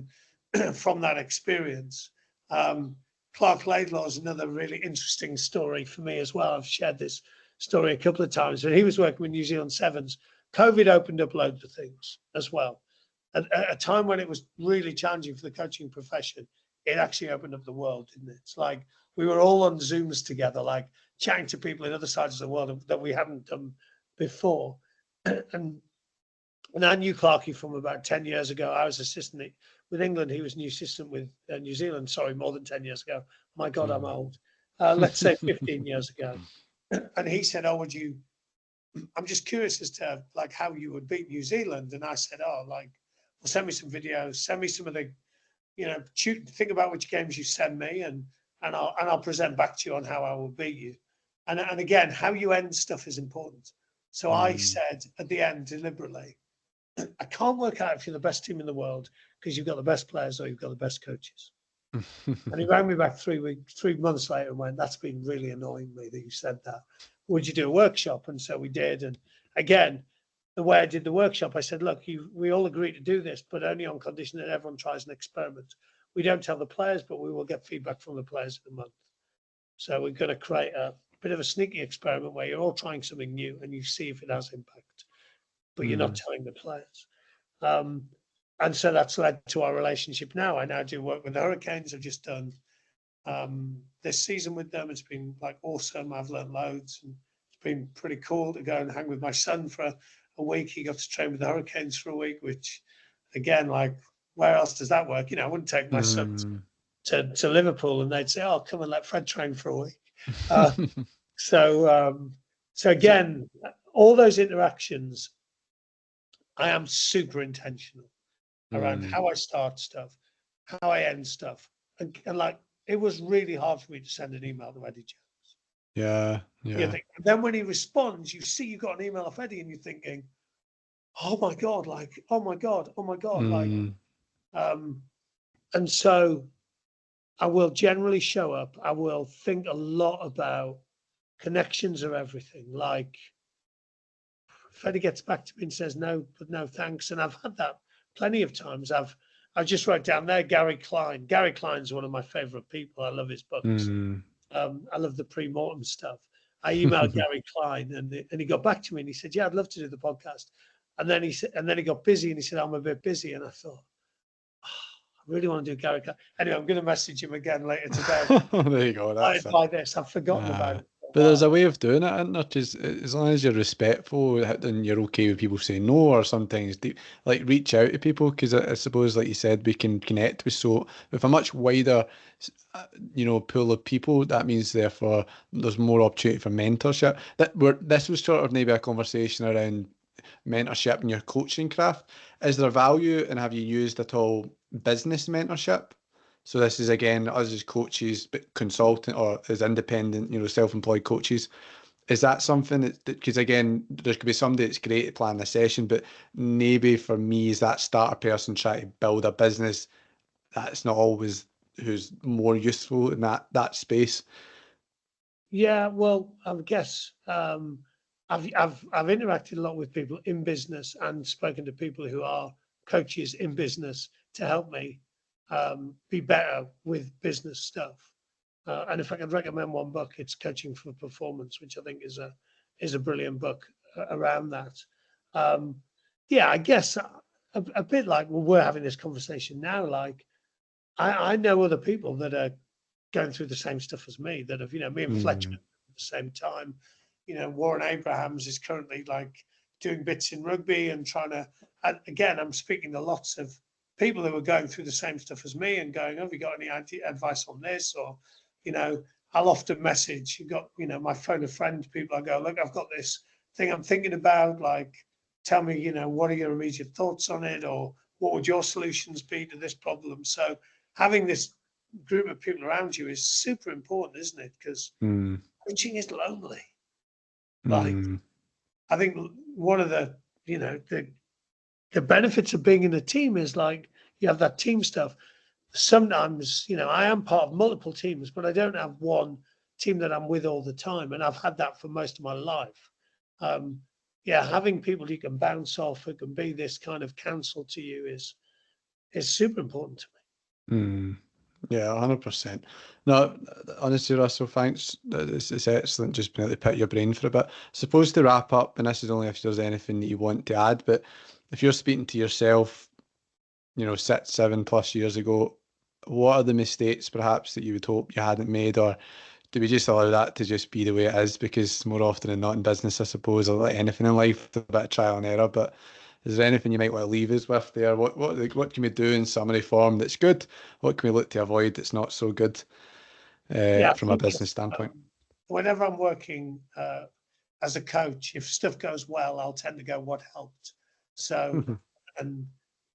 and from that experience. Clark Laidlaw is another really interesting story for me as well. I've shared this story a couple of times. When he was working with New Zealand Sevens, COVID opened up loads of things as well. At a time when it was really challenging for the coaching profession, it actually opened up the world, didn't it? It's like we were all on Zooms together, like chatting to people in other sides of the world that we hadn't done before. And I knew Clarky from about 10 years ago. I was assistant with England. He was new assistant with New Zealand. Sorry, more than 10 years ago. My God, I'm old. Let's say 15 years ago. And he said, "Oh, I'm just curious as to like how you would beat New Zealand." And I said, well, send me some videos, send me some of the, think about which games you send me, and I'll present back to you on how I will beat you. And again, how you end stuff is important. So I said at the end deliberately, I can't work out if you're the best team in the world because you've got the best players or you've got the best coaches. And he rang me back 3 months later and went, "That's been really annoying me that you said that. Would you do a workshop?" And so we did. And again, the way I did the workshop, I said, "Look, we all agree to do this, but only on condition that everyone tries an experiment. We don't tell the players, but we will get feedback from the players in a month. So we're going to create a bit of a sneaky experiment where you're all trying something new and you see if it has impact, but you're not telling the players." And so that's led to our relationship now. I now do work with the Hurricanes. I've just done this season with them. It's been like awesome. I've learned loads, and it's been pretty cool to go and hang with my son for a week. He got to train with the Hurricanes for a week, which again, like, where else does that work? I wouldn't take my son to Liverpool and they'd say, "Oh, come and let Fred train for a week." So again, all those interactions, I am super intentional around how I start stuff, how I end stuff. And like, it was really hard for me to send an email to Eddie Jones.
Yeah.
And then when he responds, you see you got an email off Eddie and you're thinking, "Oh my God, like, oh my God. Like, and so I will generally show up. I will think a lot about connections are everything. Like, if Eddie gets back to me and says no, but no thanks, and I've had that plenty of times. I just wrote down there Gary Klein. Gary Klein's one of my favorite people. I love his books. I love the pre-mortem stuff. I emailed Gary Klein, and he got back to me and he said, "Yeah, I'd love to do the podcast." And then he got busy and he said, "I'm a bit busy." And I thought, I really want to do Gary Klein. Anyway, I'm going to message him again later today.
There you go. That's
by this, I've forgotten about it.
But there's a way of doing it, isn't there? Just as long as you're respectful and you're okay with people saying no, or sometimes like reach out to people, because I suppose, like you said, we can connect with a much wider, pool of people. That means therefore there's more opportunity for mentorship. This was sort of maybe a conversation around mentorship in your coaching craft. Is there value, and have you used at all business mentorship. So this is again us as coaches, but consultant or as independent, self-employed coaches. Is that something that, because again, there could be somebody that's great at planning a session, but maybe for me as that starter person trying to build a business, that's not always who's more useful in that space.
Yeah, well, I guess I've interacted a lot with people in business and spoken to people who are coaches in business to help me be better with business stuff. And if I could recommend one book, it's Coaching for Performance, which I think is a brilliant book around that. Yeah, I guess a bit like, well, we're having this conversation now. Like, I know other people that are going through the same stuff as me, that have, me and Fletcher
Mm.
at the same time. Warren Abrahams is currently like doing bits in rugby and trying to, and again, I'm speaking to lots of people who are going through the same stuff as me and going, have you got any advice on this? Or, I'll often message, my phone a friend, people, I go, look, I've got this thing I'm thinking about, like, tell me, what are your immediate thoughts on it? Or what would your solutions be to this problem? So having this group of people around you is super important, isn't it? Because
Mm.
coaching is lonely. Like,
Mm.
I think one of the benefits of being in a team is like you have that team stuff. Sometimes, I am part of multiple teams, but I don't have one team that I'm with all the time. And I've had that for most of my life. Yeah, having people you can bounce off, who can be this kind of counsel to you is super important to me.
Mm. Yeah, 100%. No, honestly, Russell, thanks. It's excellent just being able to pick your brain for a bit. Suppose to wrap up, and this is only if there's anything that you want to add, but if you're speaking to yourself, 7+ years ago, what are the mistakes perhaps that you would hope you hadn't made, or do we just allow that to just be the way it is? Because more often than not in business, I suppose, or like anything in life, there's a bit of trial and error. But is there anything you might want to leave us with there? What can we do in summary form that's good? What can we look to avoid that's not so good
Yeah, I
from a
think
business standpoint?
whenever I'm working as a coach, if stuff goes well, I'll tend to go, "What helped?" So, and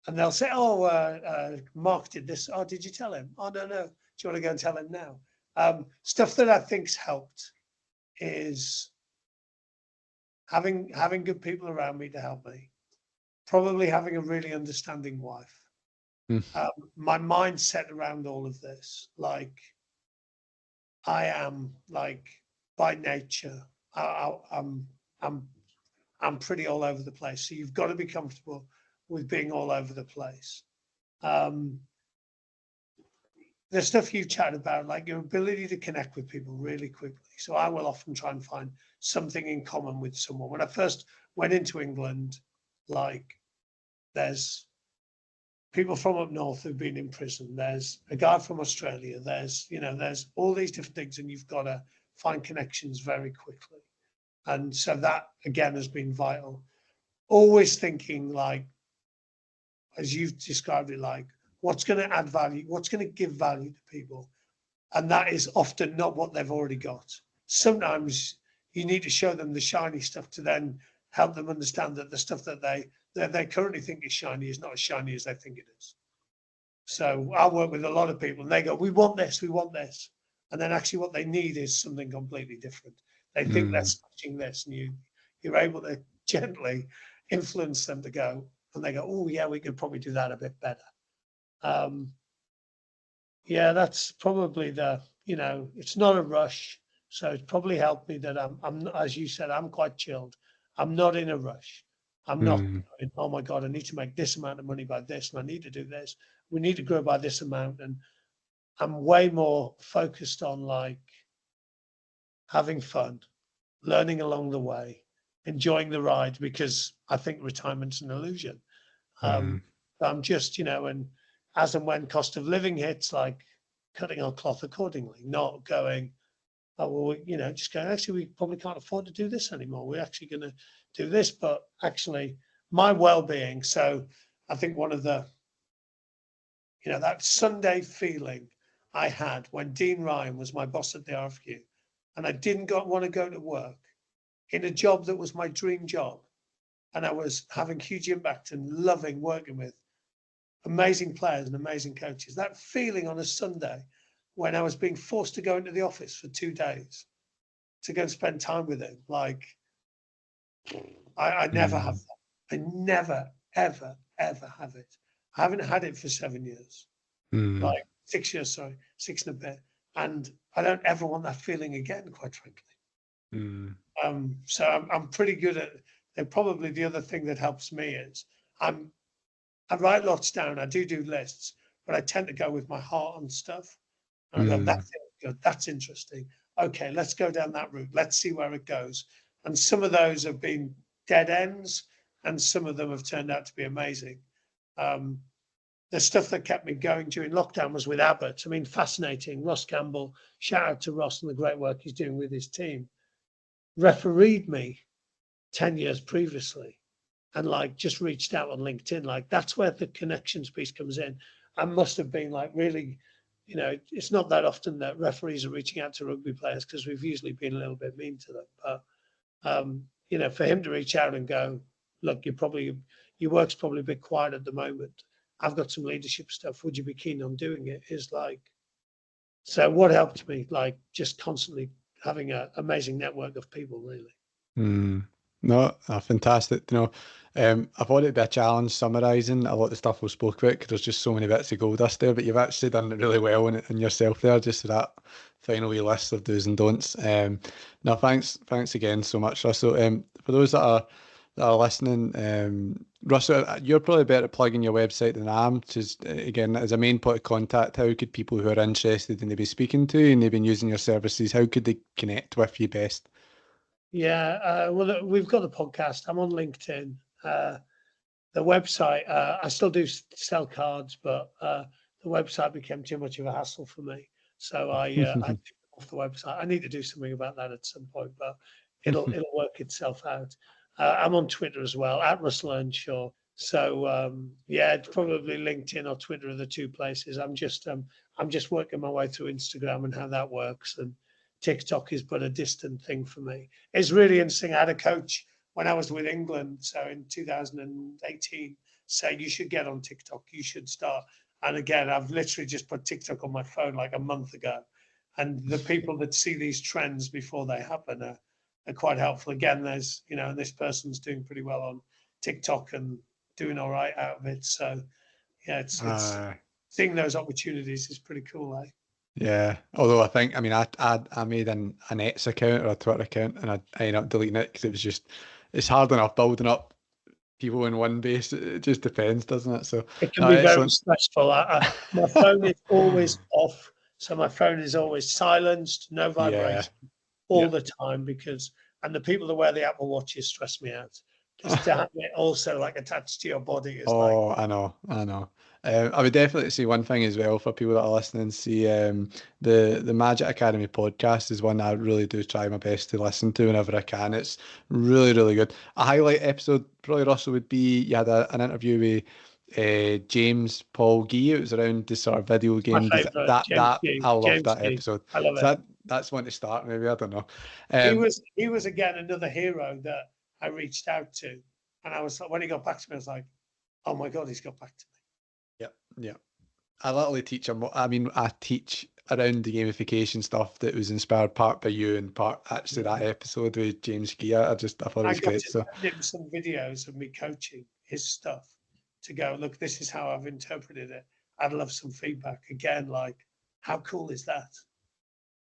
they'll say, "Oh, Mark did this. Oh, did you tell him? Oh, no, no. Do you want to go and tell him now?" Stuff that I think's helped is having good people around me to help me. Probably having a really understanding wife.
Mm.
My mindset around all of this, like I am, like by nature, I'm I'm I'm pretty all over the place. So you've got to be comfortable with being all over the place. Um, the stuff you chat about, like your ability to connect with people really quickly. So I will often try and find something in common with someone. When I first went into England, like there's people from up north who've been in prison. There's a guy from Australia. There's all these different things, and you've got to find connections very quickly. And so that again has been vital. Always thinking like, as you've described it, like what's going to add value, what's going to give value to people, and that is often not what they've already got. Sometimes you need to show them the shiny stuff to then help them understand that the stuff that they currently think is shiny is not as shiny as they think it is. So I work with a lot of people and they go, we want this, we want this. And then actually what they need is something completely different. They think they're
Mm.
smashing this, and you're able to gently influence them to go, and they go, oh yeah, we could probably do that a bit better. Um, yeah, that's probably it's not a rush. So it's probably helped me that as you said, I'm quite chilled. I'm not in a rush. I'm not
Mm.
going, oh my God, I need to make this amount of money by this, and I need to do this. We need to grow by this amount. And I'm way more focused on like having fun, learning along the way, enjoying the ride, because I think retirement's an illusion. Um,
Mm.
I'm just, and as and when cost of living hits, like cutting our cloth accordingly, not going, oh, well, just going, actually, we probably can't afford to do this anymore. We're actually going to do this, but actually, my well being. So I think one of the, that Sunday feeling I had when Dean Ryan was my boss at the RFQ, and I didn't want to go to work in a job that was my dream job, and I was having huge impact and loving working with. amazing players and amazing coaches. That feeling on a Sunday when I was being forced to go into the office for 2 days to go and spend time with him, like I never have that. I never, ever, ever have it. I haven't had it for 7 years, like 6 years, sorry, 6 and a bit. And I don't ever want that feeling again, quite frankly. So I'm pretty good at. And probably the other thing that helps me is I write lots down. I do lists, but I tend to go with my heart on stuff. And I go, that's good. That's interesting. Okay, let's go down that route. Let's see where it goes. And some of those have been dead ends, and some of them have turned out to be amazing. The stuff that kept me going during lockdown was with Abbott. I mean, fascinating. Ross Campbell, shout out to Ross and the great work he's doing with his team. Refereed me 10 years previously and like just reached out on LinkedIn. Like that's where the connections piece comes in. I must have been like really, you know, it's not that often that referees are reaching out to rugby players because we've usually been a little bit mean to them. But, you know, for him to reach out and go, look, your work's probably a bit quiet at the moment. I've got some leadership stuff. Would you be keen on doing it? Is like, so what helped me, like just constantly having an amazing network of people, really.
No, fantastic. You know, I thought it'd be a challenge summarising a lot of the stuff we spoke about because there's just so many bits of gold dust there, but you've actually done it really well in yourself there, just for that final wee list of do's and don'ts. No, thanks again so much, Russell. For those that are listening, Russell, you're probably better at plugging your website than I am. Just again, as a main point of contact, how could people who are interested in maybe speaking to you and they've been using your services, how could they connect with you best?
Yeah, well, we've got the podcast. I'm on LinkedIn. The website, I still do sell cards, but the website became too much of a hassle for me. So I took it off the website. I need to do something about that at some point, but it'll work itself out. I'm on Twitter as well, at Russell Earnshaw. So yeah, it's probably LinkedIn or Twitter are the two places. I'm just working my way through Instagram and how that works, and TikTok is but a distant thing for me. It's really interesting. I had a coach when I was with England, so in 2018, say you should get on TikTok, you should start. And again, I've literally just put TikTok on my phone like a month ago. And the people that see these trends before they happen are quite helpful. Again, there's, you know, this person's doing pretty well on TikTok and doing all right out of it. So yeah, it's seeing those opportunities is pretty cool, eh?
Yeah, although I think, I mean, I made an X account or a Twitter account and I ended up deleting it because it was just, it's hard enough building up people in one base. It just depends, doesn't it? So,
it can
no,
be very
excellent.
stressful. My phone is always off. So my phone is always silenced, no
Yeah,
vibration all the time and the people that wear the Apple Watches stress me out. Just to have it also like attached to your body is like.
Oh, I know. I would definitely say one thing as well for people that are listening. See, the Magic Academy podcast is one I really do try my best to listen to whenever I can. It's really, really good. A highlight episode probably, Russell, would be you had an interview with James Paul Gee. It was around the sort of video
My
game.
favorite, James G.
I loved
James
that
G.
episode.
I love
So
it.
that's one to start. Maybe I don't know.
He was again another hero that I reached out to, and I was like, when he got back to me, I was like, oh my god, he's got back to me.
Yeah. I literally teach them. I mean, I teach around the gamification stuff that was inspired part by you and part actually that episode with James Gia. I thought it
I
was
got
great.
to
So
send him some videos of me coaching his stuff to go, look, this is how I've interpreted it. I'd love some feedback. Again, like, how cool is that?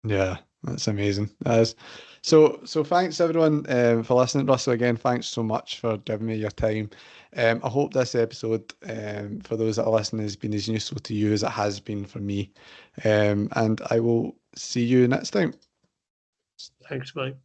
yeah, that's amazing. That is. So thanks everyone for listening. Russell, again, thanks so much for giving me your time. I hope this episode, for those that are listening, has been as useful to you as it has been for me. And I will see you next time.
Thanks, mate.